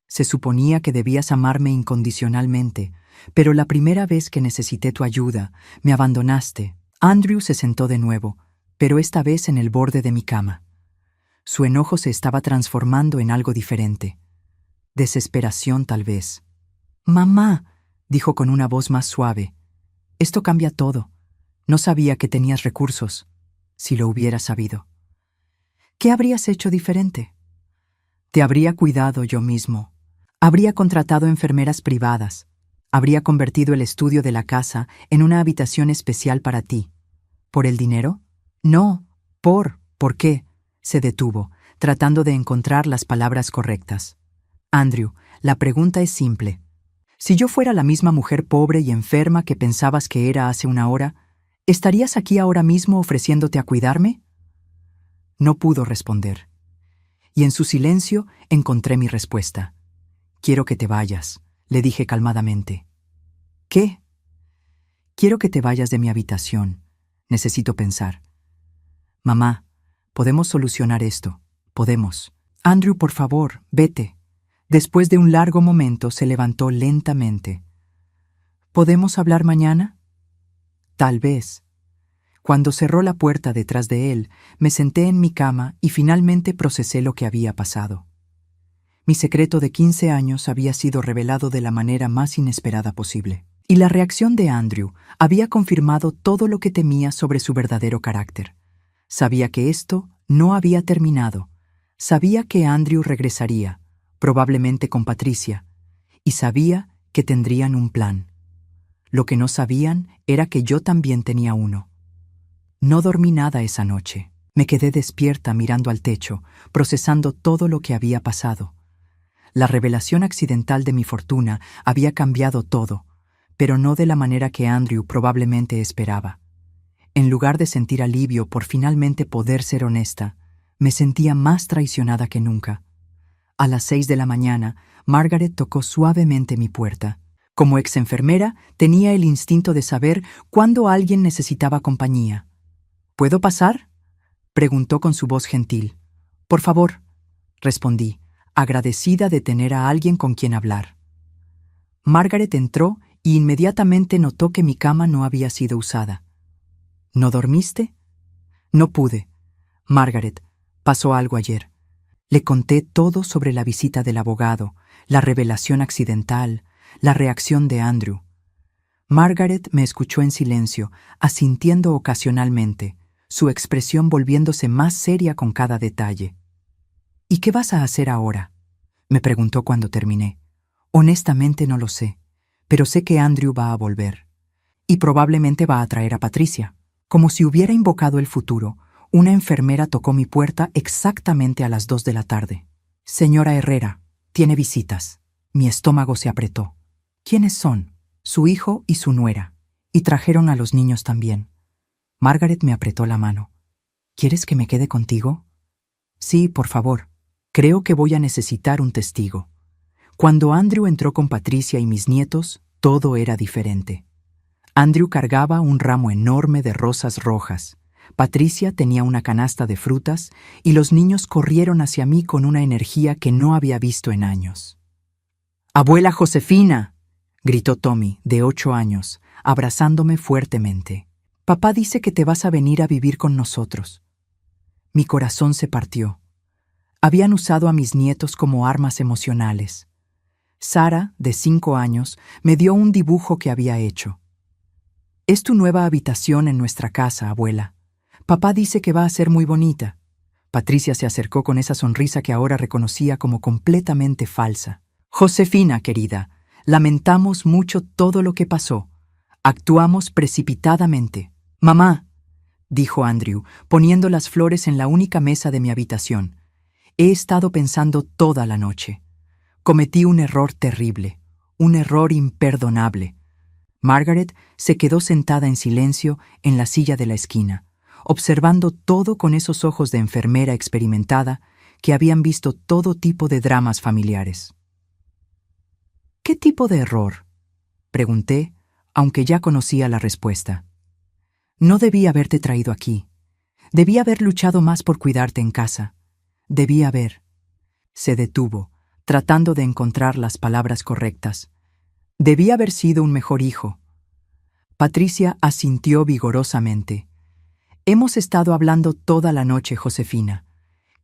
Se suponía que debías amarme incondicionalmente, pero la primera vez que necesité tu ayuda, me abandonaste. Andrew se sentó de nuevo, pero esta vez en el borde de mi cama. Su enojo se estaba transformando en algo diferente. Desesperación, tal vez. «Mamá», dijo con una voz más suave, «esto cambia todo. No sabía que tenías recursos. Si lo hubieras sabido. ¿Qué habrías hecho diferente? Te habría cuidado yo mismo. Habría contratado enfermeras privadas. Habría convertido el estudio de la casa en una habitación especial para ti. ¿Por el dinero? No, ¿por qué? Se detuvo, tratando de encontrar las palabras correctas. Andrew, la pregunta es simple. Si yo fuera la misma mujer pobre y enferma que pensabas que era hace una hora, ¿estarías aquí ahora mismo ofreciéndote a cuidarme? No pudo responder. Y en su silencio encontré mi respuesta. Quiero que te vayas, le dije calmadamente. ¿Qué? Quiero que te vayas de mi habitación. Necesito pensar. Mamá, podemos solucionar esto. Podemos. Andrew, por favor, vete. Después de un largo momento se levantó lentamente. ¿Podemos hablar mañana? Tal vez. Cuando cerró la puerta detrás de él, me senté en mi cama y finalmente procesé lo que había pasado. Mi secreto de 15 años había sido revelado de la manera más inesperada posible. Y la reacción de Andrew había confirmado todo lo que temía sobre su verdadero carácter. Sabía que esto no había terminado. Sabía que Andrew regresaría, probablemente con Patricia, y sabía que tendrían un plan. Lo que no sabían era que yo también tenía uno. No dormí nada esa noche. Me quedé despierta mirando al techo, procesando todo lo que había pasado. La revelación accidental de mi fortuna había cambiado todo, pero no de la manera que Andrew probablemente esperaba. En lugar de sentir alivio por finalmente poder ser honesta, me sentía más traicionada que nunca. A las 6 de la mañana, Margaret tocó suavemente mi puerta. Como ex-enfermera, tenía el instinto de saber cuándo alguien necesitaba compañía. ¿Puedo pasar?, preguntó con su voz gentil. Por favor, respondí, agradecida de tener a alguien con quien hablar. Margaret entró y inmediatamente notó que mi cama no había sido usada. ¿No dormiste? No pude. Margaret, pasó algo ayer. Le conté todo sobre la visita del abogado, la revelación accidental, la reacción de Andrew. Margaret me escuchó en silencio, asintiendo ocasionalmente, su expresión volviéndose más seria con cada detalle. ¿Y qué vas a hacer ahora?, me preguntó cuando terminé. Honestamente no lo sé, pero sé que Andrew va a volver. Y probablemente va a traer a Patricia. Como si hubiera invocado el futuro, una enfermera tocó mi puerta exactamente a las 2 de la tarde. Señora Herrera, tiene visitas. Mi estómago se apretó. ¿Quiénes son? Su hijo y su nuera. Y trajeron a los niños también. Margaret me apretó la mano. ¿Quieres que me quede contigo? Sí, por favor. Creo que voy a necesitar un testigo. Cuando Andrew entró con Patricia y mis nietos, todo era diferente. Andrew cargaba un ramo enorme de rosas rojas. Patricia tenía una canasta de frutas y los niños corrieron hacia mí con una energía que no había visto en años. «¡Abuela Josefina!», gritó Tommy, de 8 años, abrazándome fuertemente. «Papá dice que te vas a venir a vivir con nosotros». Mi corazón se partió. Habían usado a mis nietos como armas emocionales. Sara, de 5 años, me dio un dibujo que había hecho. «Es tu nueva habitación en nuestra casa, abuela. Papá dice que va a ser muy bonita». Patricia se acercó con esa sonrisa que ahora reconocía como completamente falsa. «Josefina, querida, lamentamos mucho todo lo que pasó. Actuamos precipitadamente». «Mamá», dijo Andrew, poniendo las flores en la única mesa de mi habitación. «He estado pensando toda la noche. Cometí un error terrible, un error imperdonable». Margaret se quedó sentada en silencio en la silla de la esquina, observando todo con esos ojos de enfermera experimentada que habían visto todo tipo de dramas familiares. «¿Qué tipo de error?», pregunté, aunque ya conocía la respuesta. «No debí haberte traído aquí. Debí haber luchado más por cuidarte en casa. Debí haber». Se detuvo, tratando de encontrar las palabras correctas. «Debí haber sido un mejor hijo». Patricia asintió vigorosamente. «Hemos estado hablando toda la noche, Josefina.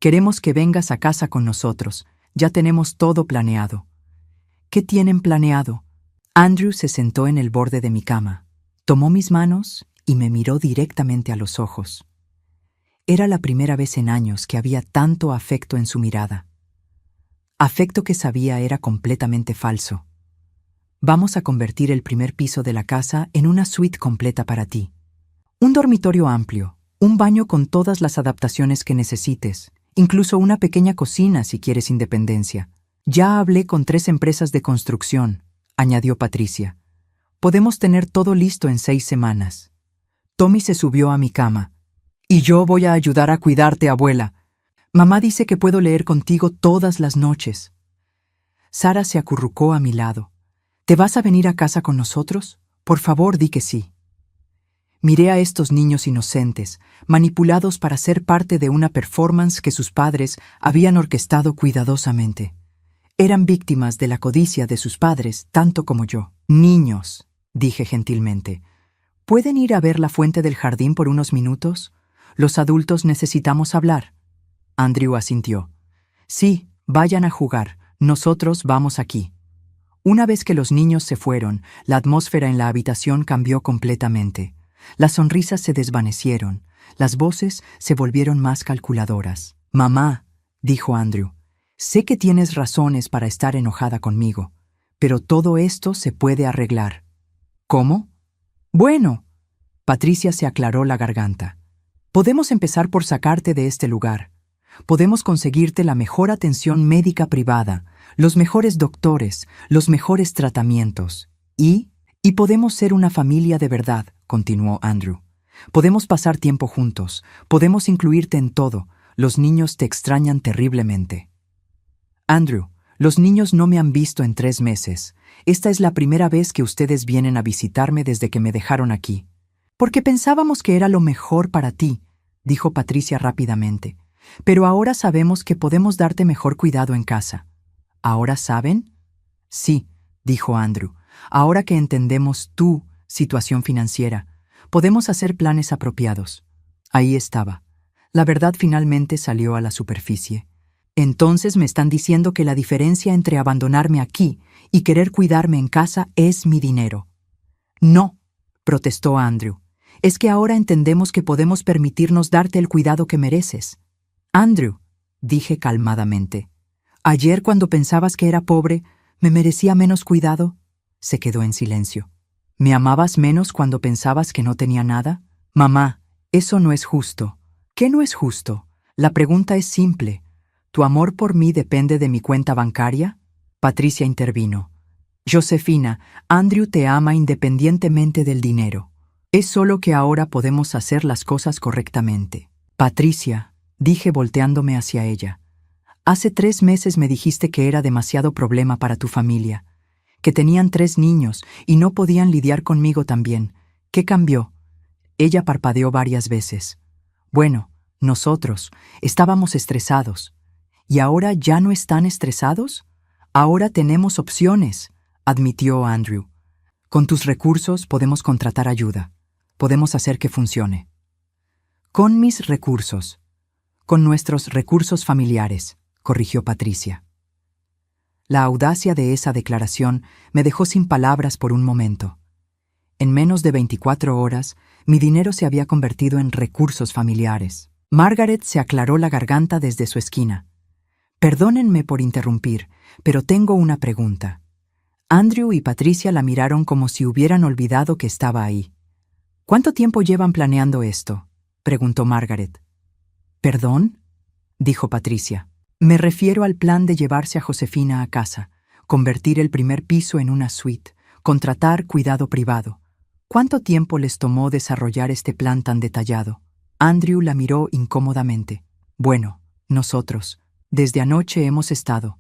Queremos que vengas a casa con nosotros. Ya tenemos todo planeado». «¿Qué tienen planeado?». Andrew se sentó en el borde de mi cama, tomó mis manos y me miró directamente a los ojos. Era la primera vez en años que había tanto afecto en su mirada. Afecto que sabía era completamente falso. «Vamos a convertir el primer piso de la casa en una suite completa para ti. Un dormitorio amplio, un baño con todas las adaptaciones que necesites, incluso una pequeña cocina si quieres independencia. Ya hablé con 3 empresas de construcción», añadió Patricia. «Podemos tener todo listo en 6 semanas». Tommy se subió a mi cama. «Y yo voy a ayudar a cuidarte, abuela. Mamá dice que puedo leer contigo todas las noches». Sara se acurrucó a mi lado. «¿Te vas a venir a casa con nosotros? Por favor, di que sí». Miré a estos niños inocentes, manipulados para ser parte de una performance que sus padres habían orquestado cuidadosamente. Eran víctimas de la codicia de sus padres, tanto como yo. «Niños», dije gentilmente, ¿pueden ir a ver la fuente del jardín por unos minutos? Los adultos necesitamos hablar». Andrew asintió. «Sí, vayan a jugar. Nosotros vamos aquí». Una vez que los niños se fueron, la atmósfera en la habitación cambió completamente. Las sonrisas se desvanecieron, Las voces se volvieron más calculadoras. «Mamá», dijo Andrew, «sé que tienes razones para estar enojada conmigo, pero todo esto se puede arreglar». «¿Cómo?» «Bueno», Patricia se aclaró la garganta. «Podemos empezar por sacarte de este lugar. Podemos conseguirte la mejor atención médica privada, los mejores doctores, los mejores tratamientos. Y podemos ser una familia de verdad», continuó Andrew. «Podemos pasar tiempo juntos, podemos incluirte en todo. Los niños te extrañan terriblemente». «Andrew, los niños no me han visto en 3 meses. Esta es la primera vez que ustedes vienen a visitarme desde que me dejaron aquí». «Porque pensábamos que era lo mejor para ti», dijo Patricia rápidamente. «Pero ahora sabemos que podemos darte mejor cuidado en casa». «¿Ahora saben?» «Sí», dijo Andrew. «Ahora que entendemos tu situación financiera, podemos hacer planes apropiados». Ahí estaba. La verdad finalmente salió a la superficie. «Entonces me están diciendo que la diferencia entre abandonarme aquí y querer cuidarme en casa es mi dinero». «No», protestó Andrew. «Es que ahora entendemos que podemos permitirnos darte el cuidado que mereces». «Andrew», dije calmadamente, «ayer cuando pensabas que era pobre, ¿me merecía menos cuidado?» Se quedó en silencio. «¿Me amabas menos cuando pensabas que no tenía nada?» «Mamá, eso no es justo». «¿Qué no es justo? La pregunta es simple. ¿Tu amor por mí depende de mi cuenta bancaria?» Patricia intervino. «Josefina, Andrew te ama independientemente del dinero. Es solo que ahora podemos hacer las cosas correctamente». «Patricia», dije volteándome hacia ella, «hace 3 meses me dijiste que era demasiado problema para tu familia, que tenían 3 niños y no podían lidiar conmigo también. ¿Qué cambió?» Ella parpadeó varias veces. «Bueno, nosotros estábamos estresados. ¿Y ahora ya no están estresados? Ahora tenemos opciones», admitió Andrew. «Con tus recursos podemos contratar ayuda. Podemos hacer que funcione». «Con mis recursos. Con nuestros recursos familiares», corrigió Patricia. La audacia de esa declaración me dejó sin palabras por un momento. En menos de 24 horas, mi dinero se había convertido en recursos familiares. Margaret se aclaró la garganta desde su esquina. «Perdónenme por interrumpir, pero tengo una pregunta». Andrew y Patricia la miraron como si hubieran olvidado que estaba ahí. «¿Cuánto tiempo llevan planeando esto?», preguntó Margaret. «¿Perdón?», dijo Patricia. «Me refiero al plan de llevarse a Josefina a casa, convertir el primer piso en una suite, contratar cuidado privado. ¿Cuánto tiempo les tomó desarrollar este plan tan detallado?». Andrew la miró incómodamente. «Bueno, nosotros, desde anoche hemos estado».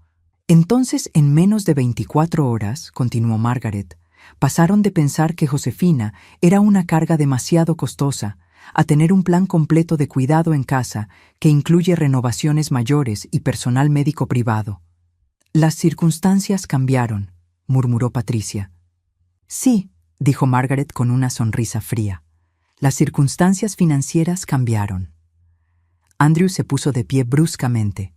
«Entonces, en menos de 24 horas», continuó Margaret, «pasaron de pensar que Josefina era una carga demasiado costosa a tener un plan completo de cuidado en casa que incluye renovaciones mayores y personal médico privado». «Las circunstancias cambiaron», murmuró Patricia. «Sí», dijo Margaret con una sonrisa fría. «Las circunstancias financieras cambiaron». Andrew se puso de pie bruscamente.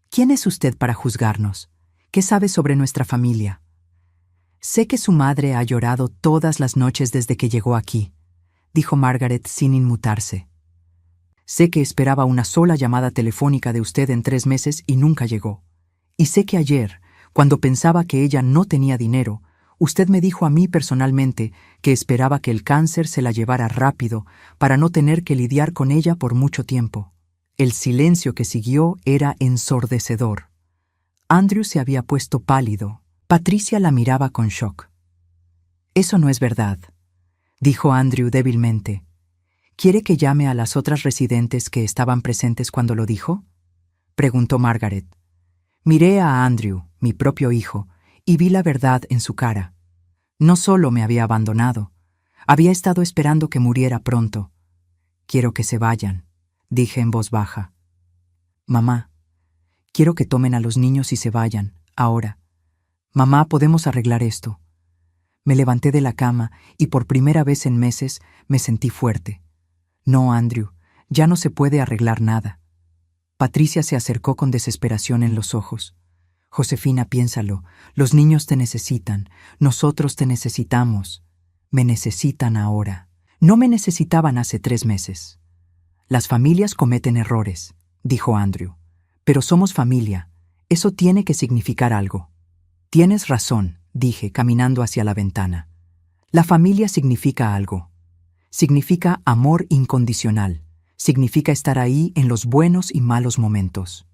«¿Quién es usted para juzgarnos? ¿Qué sabe sobre nuestra familia?» «Sé que su madre ha llorado todas las noches desde que llegó aquí», dijo Margaret sin inmutarse. «Sé que esperaba una sola llamada telefónica de usted en 3 meses y nunca llegó. Y sé que ayer, cuando pensaba que ella no tenía dinero, usted me dijo a mí personalmente que esperaba que el cáncer se la llevara rápido para no tener que lidiar con ella por mucho tiempo». El silencio que siguió era ensordecedor. Andrew se había puesto pálido. Patricia la miraba con shock. «Eso no es verdad», dijo Andrew débilmente. «¿Quiere que llame a las otras residentes que estaban presentes cuando lo dijo?», preguntó Margaret. Miré a Andrew, mi propio hijo, y vi la verdad en su cara. No solo me había abandonado, había estado esperando que muriera pronto. «Quiero que se vayan», dije en voz baja. «Mamá, quiero que tomen a los niños y se vayan, ahora. Mamá, podemos arreglar esto». Me levanté de la cama y por primera vez en meses me sentí fuerte. «No, Andrew, ya no se puede arreglar nada». Patricia se acercó con desesperación en los ojos. «Josefina, piénsalo, los niños te necesitan, nosotros te necesitamos. Me necesitan ahora. No me necesitaban hace 3 meses». Las familias cometen errores, dijo Andrew. Pero somos familia. Eso tiene que significar algo. Tienes razón, dije, caminando hacia la ventana. La familia significa algo. Significa amor incondicional. Significa estar ahí en los buenos y malos momentos.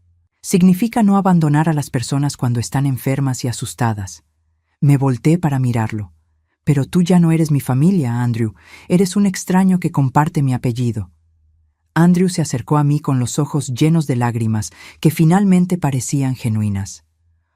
Significa no abandonar a las personas cuando están enfermas y asustadas. Me volteé para mirarlo. Pero tú ya no eres mi familia, Andrew. Eres un extraño que comparte mi apellido. Andrew se acercó a mí con los ojos llenos de lágrimas que finalmente parecían genuinas.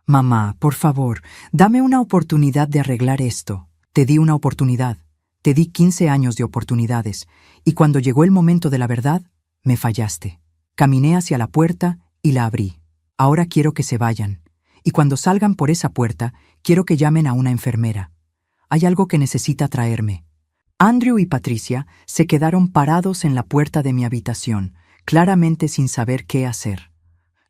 Mamá, por favor, dame una oportunidad de arreglar esto. Te di una oportunidad. Te di 15 años de oportunidades. Y cuando llegó el momento de la verdad, me fallaste. Caminé hacia la puerta y la abrí. Ahora quiero que se vayan. Y cuando salgan por esa puerta, quiero que llamen a una enfermera. Hay algo que necesita traerme. Andrew y Patricia se quedaron parados en la puerta de mi habitación, claramente sin saber qué hacer.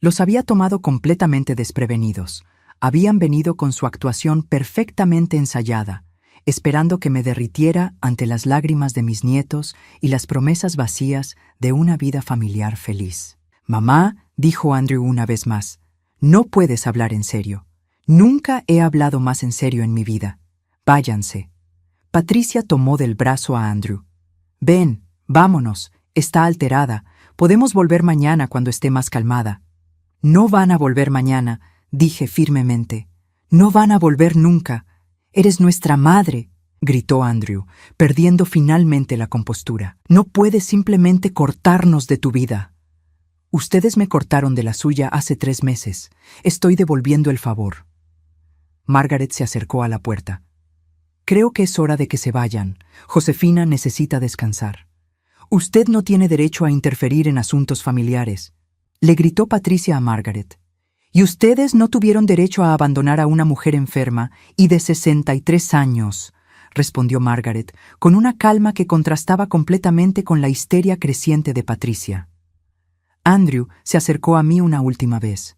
Los había tomado completamente desprevenidos. Habían venido con su actuación perfectamente ensayada, esperando que me derritiera ante las lágrimas de mis nietos y las promesas vacías de una vida familiar feliz. Mamá, dijo Andrew una vez más, no puedes hablar en serio. Nunca he hablado más en serio en mi vida. Váyanse. Patricia tomó del brazo a Andrew. Ven, vámonos. Está alterada. Podemos volver mañana cuando esté más calmada. No van a volver mañana, dije firmemente. No van a volver nunca. Eres nuestra madre, gritó Andrew, perdiendo finalmente la compostura. No puedes simplemente cortarnos de tu vida. Ustedes me cortaron de la suya hace 3 meses. Estoy devolviendo el favor. Margaret se acercó a la puerta. Creo que es hora de que se vayan. Josefina necesita descansar. Usted no tiene derecho a interferir en asuntos familiares, le gritó Patricia a Margaret. Y ustedes no tuvieron derecho a abandonar a una mujer enferma y de 63 años, respondió Margaret, con una calma que contrastaba completamente con la histeria creciente de Patricia. Andrew se acercó a mí una última vez.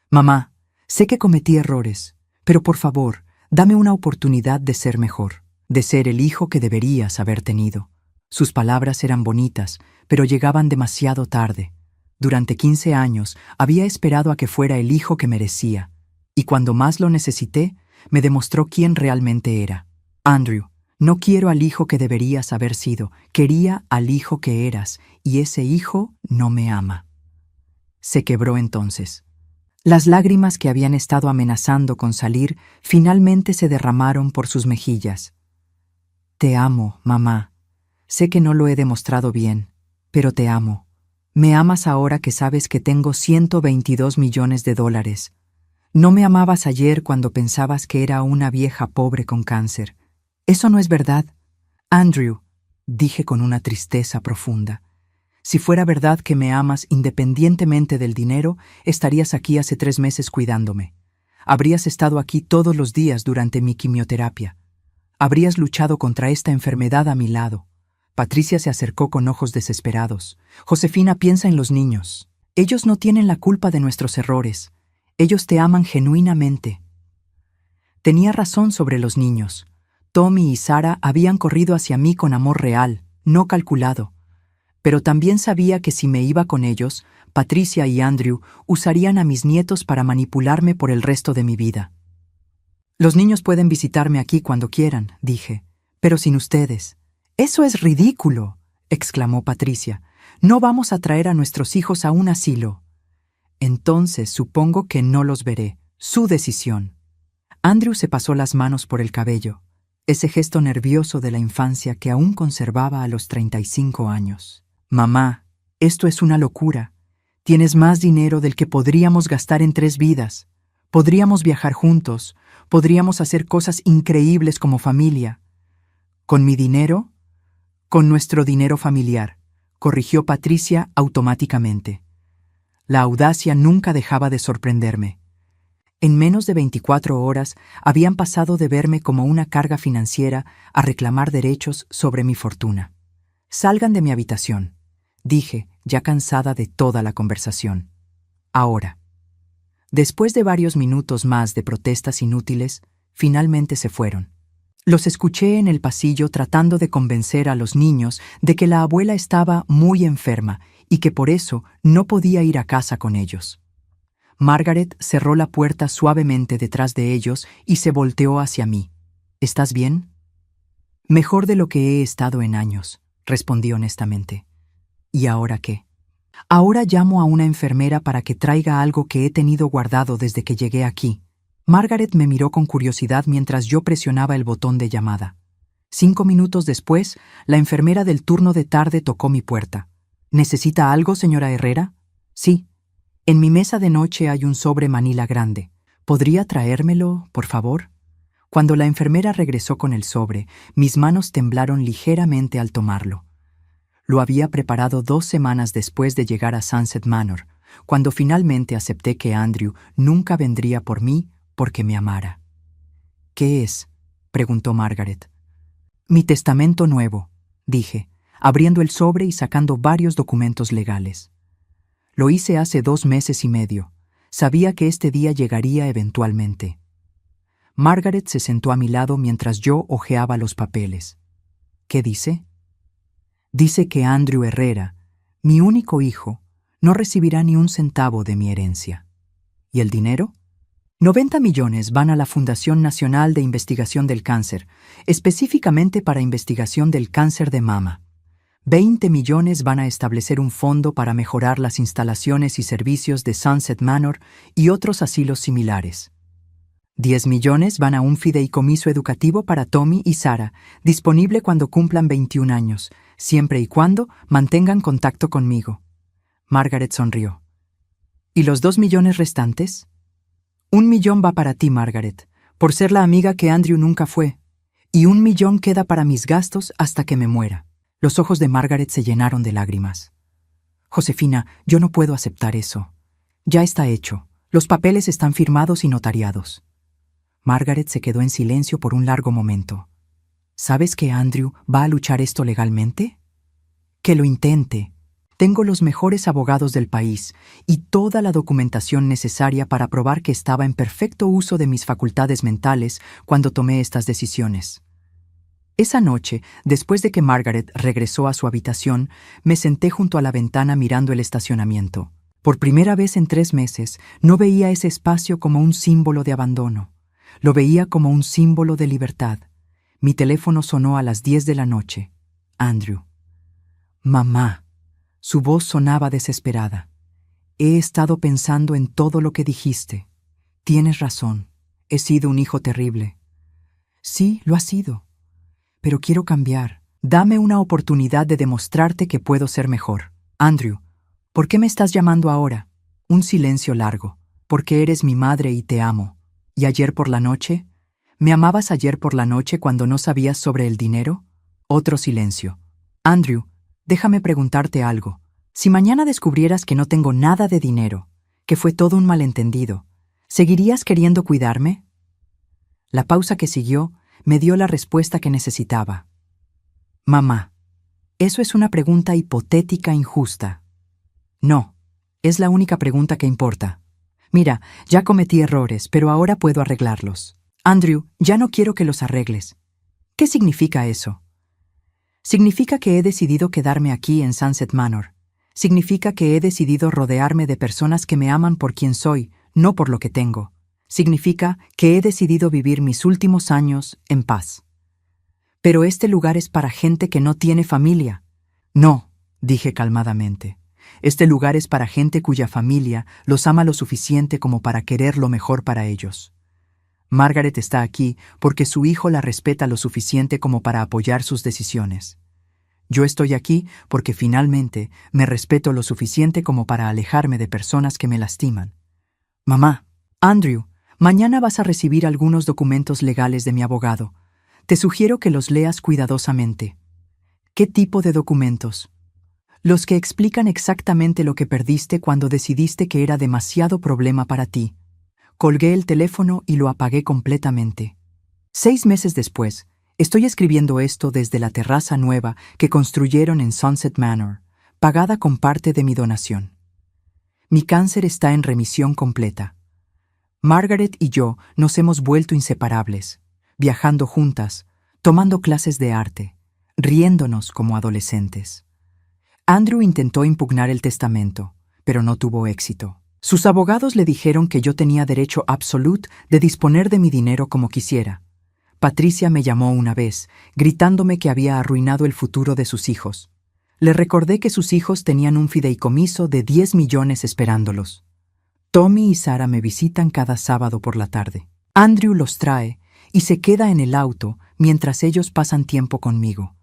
Mamá, sé que cometí errores, pero por favor, dame una oportunidad de ser mejor, de ser el hijo que deberías haber tenido. Sus palabras eran bonitas, pero llegaban demasiado tarde. Durante 15 años había esperado a que fuera el hijo que merecía, y cuando más lo necesité, me demostró quién realmente era. Andrew, no quiero al hijo que deberías haber sido, quería al hijo que eras, y ese hijo no me ama. Se quebró entonces. Las lágrimas que habían estado amenazando con salir finalmente se derramaron por sus mejillas. Te amo, mamá. Sé que no lo he demostrado bien, pero te amo. Me amas ahora que sabes que tengo $122 millones. No me amabas ayer cuando pensabas que era una vieja pobre con cáncer. Eso no es verdad. Andrew, dije con una tristeza profunda. Si fuera verdad que me amas independientemente del dinero, estarías aquí hace 3 meses cuidándome. Habrías estado aquí todos los días durante mi quimioterapia. Habrías luchado contra esta enfermedad a mi lado. Patricia se acercó con ojos desesperados. Josefina, piensa en los niños. Ellos no tienen la culpa de nuestros errores. Ellos te aman genuinamente. Tenía razón sobre los niños. Tommy y Sarah habían corrido hacia mí con amor real, no calculado. Pero también sabía que si me iba con ellos, Patricia y Andrew usarían a mis nietos para manipularme por el resto de mi vida. Los niños pueden visitarme aquí cuando quieran, dije, pero sin ustedes. «Eso es ridículo», exclamó Patricia. «No vamos a traer a nuestros hijos a un asilo». «Entonces supongo que no los veré. Su decisión». Andrew se pasó las manos por el cabello, ese gesto nervioso de la infancia que aún conservaba a los 35 años. «Mamá, esto es una locura. Tienes más dinero del que podríamos gastar en 3 vidas. Podríamos viajar juntos, podríamos hacer cosas increíbles como familia. ¿Con mi dinero?» «Con nuestro dinero familiar», corrigió Patricia automáticamente. La audacia nunca dejaba de sorprenderme. En menos de 24 horas habían pasado de verme como una carga financiera a reclamar derechos sobre mi fortuna. «Salgan de mi habitación», dije, ya cansada de toda la conversación. «Ahora». Después de varios minutos más de protestas inútiles, finalmente se fueron. Los escuché en el pasillo tratando de convencer a los niños de que la abuela estaba muy enferma y que por eso no podía ir a casa con ellos. Margaret cerró la puerta suavemente detrás de ellos y se volteó hacia mí. ¿Estás bien? Mejor de lo que he estado en años, respondí honestamente. ¿Y ahora qué? Ahora llamo a una enfermera para que traiga algo que he tenido guardado desde que llegué aquí. Margaret me miró con curiosidad mientras yo presionaba el botón de llamada. 5 minutos después, la enfermera del turno de tarde tocó mi puerta. ¿Necesita algo, señora Herrera? Sí. En mi mesa de noche hay un sobre manila grande. ¿Podría traérmelo, por favor? Cuando la enfermera regresó con el sobre, mis manos temblaron ligeramente al tomarlo. Lo había preparado 2 semanas después de llegar a Sunset Manor, cuando finalmente acepté que Andrew nunca vendría por mí porque me amara. ¿Qué es?, preguntó Margaret. Mi testamento nuevo, dije, abriendo el sobre y sacando varios documentos legales. Lo hice hace 2 meses y medio. Sabía que este día llegaría eventualmente. Margaret se sentó a mi lado mientras yo hojeaba los papeles. ¿Qué dice? Dice que Andrew Herrera, mi único hijo, no recibirá ni un centavo de mi herencia. ¿Y el dinero? 90 millones van a la Fundación Nacional de Investigación del Cáncer, específicamente para investigación del cáncer de mama. 20 millones van a establecer un fondo para mejorar las instalaciones y servicios de Sunset Manor y otros asilos similares. 10 millones van a un fideicomiso educativo para Tommy y Sarah, disponible cuando cumplan 21 años, siempre y cuando mantengan contacto conmigo. Margaret sonrió. ¿Y los 2 millones restantes? 1 millón va para ti, Margaret, por ser la amiga que Andrew nunca fue, y 1 millón queda para mis gastos hasta que me muera. Los ojos de Margaret se llenaron de lágrimas. Josefina, yo no puedo aceptar eso. Ya está hecho. Los papeles están firmados y notariados. Margaret se quedó en silencio por un largo momento. ¿Sabes que Andrew va a luchar esto legalmente? Que lo intente. Tengo los mejores abogados del país y toda la documentación necesaria para probar que estaba en perfecto uso de mis facultades mentales cuando tomé estas decisiones. Esa noche, después de que Margaret regresó a su habitación, me senté junto a la ventana mirando el estacionamiento. Por primera vez en 3 meses, no veía ese espacio como un símbolo de abandono. Lo veía como un símbolo de libertad. Mi teléfono sonó a las 10 de la noche. Andrew. Mamá. Su voz sonaba desesperada. He estado pensando en todo lo que dijiste. Tienes razón. He sido un hijo terrible. Sí, lo has sido. Pero quiero cambiar. Dame una oportunidad de demostrarte que puedo ser mejor. Andrew, ¿por qué me estás llamando ahora? Un silencio largo. Porque eres mi madre y te amo. ¿Y ayer por la noche? ¿Me amabas ayer por la noche cuando no sabías sobre el dinero? Otro silencio. Andrew, déjame preguntarte algo. Si mañana descubrieras que no tengo nada de dinero, que fue todo un malentendido, ¿seguirías queriendo cuidarme? La pausa que siguió me dio la respuesta que necesitaba. Mamá, eso es una pregunta hipotética injusta. No, es la única pregunta que importa. Mira, ya cometí errores, pero ahora puedo arreglarlos. Andrew, ya no quiero que los arregles. ¿Qué significa eso? Significa que he decidido quedarme aquí en Sunset Manor. Significa que he decidido rodearme de personas que me aman por quien soy, no por lo que tengo. Significa que he decidido vivir mis últimos años en paz. Pero este lugar es para gente que no tiene familia. No, dije calmadamente. Este lugar es para gente cuya familia los ama lo suficiente como para querer lo mejor para ellos. Margaret está aquí porque su hijo la respeta lo suficiente como para apoyar sus decisiones. Yo estoy aquí porque finalmente me respeto lo suficiente como para alejarme de personas que me lastiman. Mamá, Andrew, mañana vas a recibir algunos documentos legales de mi abogado. Te sugiero que los leas cuidadosamente. ¿Qué tipo de documentos? Los que explican exactamente lo que perdiste cuando decidiste que era demasiado problema para ti. Colgué el teléfono y lo apagué completamente. 6 meses después, estoy escribiendo esto desde la terraza nueva que construyeron en Sunset Manor, pagada con parte de mi donación. Mi cáncer está en remisión completa. Margaret y yo nos hemos vuelto inseparables, viajando juntas, tomando clases de arte, riéndonos como adolescentes. Andrew intentó impugnar el testamento, pero no tuvo éxito. Sus abogados le dijeron que yo tenía derecho absoluto de disponer de mi dinero como quisiera. Patricia me llamó una vez, gritándome que había arruinado el futuro de sus hijos. Le recordé que sus hijos tenían un fideicomiso de 10 millones esperándolos. Tommy y Sarah me visitan cada sábado por la tarde. Andrew los trae y se queda en el auto mientras ellos pasan tiempo conmigo.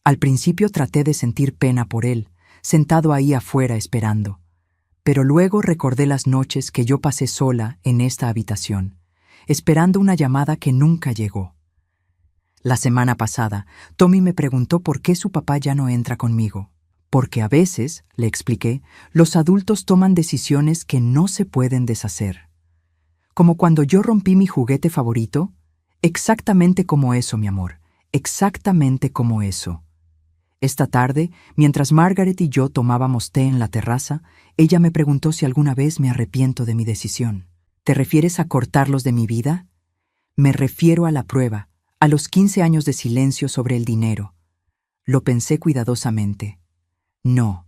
Al principio traté de sentir pena por él, sentado ahí afuera esperando. Pero luego recordé las noches que yo pasé sola en esta habitación, esperando una llamada que nunca llegó. La semana pasada, Tommy me preguntó por qué su papá ya no entra conmigo. Porque a veces, le expliqué, los adultos toman decisiones que no se pueden deshacer. Como cuando yo rompí mi juguete favorito, exactamente como eso, mi amor, exactamente como eso. Esta tarde, mientras Margaret y yo tomábamos té en la terraza, ella me preguntó si alguna vez me arrepiento de mi decisión. ¿Te refieres a cortarlos de mi vida? Me refiero a la prueba, a los 15 años de silencio sobre el dinero. Lo pensé cuidadosamente. No,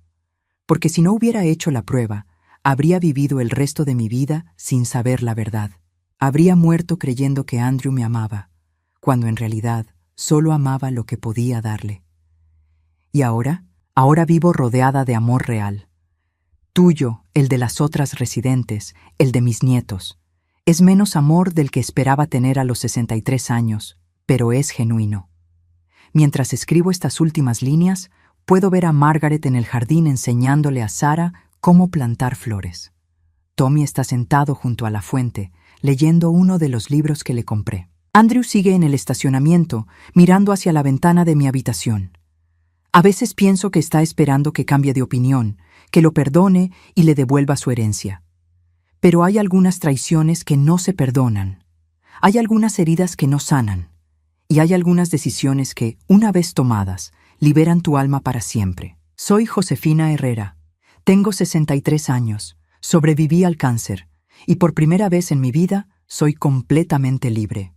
porque si no hubiera hecho la prueba, habría vivido el resto de mi vida sin saber la verdad. Habría muerto creyendo que Andrew me amaba, cuando en realidad solo amaba lo que podía darle. Y ahora vivo rodeada de amor real. Tuyo, el de las otras residentes, el de mis nietos. Es menos amor del que esperaba tener a los 63 años, pero es genuino. Mientras escribo estas últimas líneas, puedo ver a Margaret en el jardín enseñándole a Sarah cómo plantar flores. Tommy está sentado junto a la fuente, leyendo uno de los libros que le compré. Andrew sigue en el estacionamiento, mirando hacia la ventana de mi habitación. A veces pienso que está esperando que cambie de opinión, que lo perdone y le devuelva su herencia. Pero hay algunas traiciones que no se perdonan. Hay algunas heridas que no sanan. Y hay algunas decisiones que, una vez tomadas, liberan tu alma para siempre. Soy Josefina Herrera. Tengo 63 años. Sobreviví al cáncer. Y por primera vez en mi vida, soy completamente libre.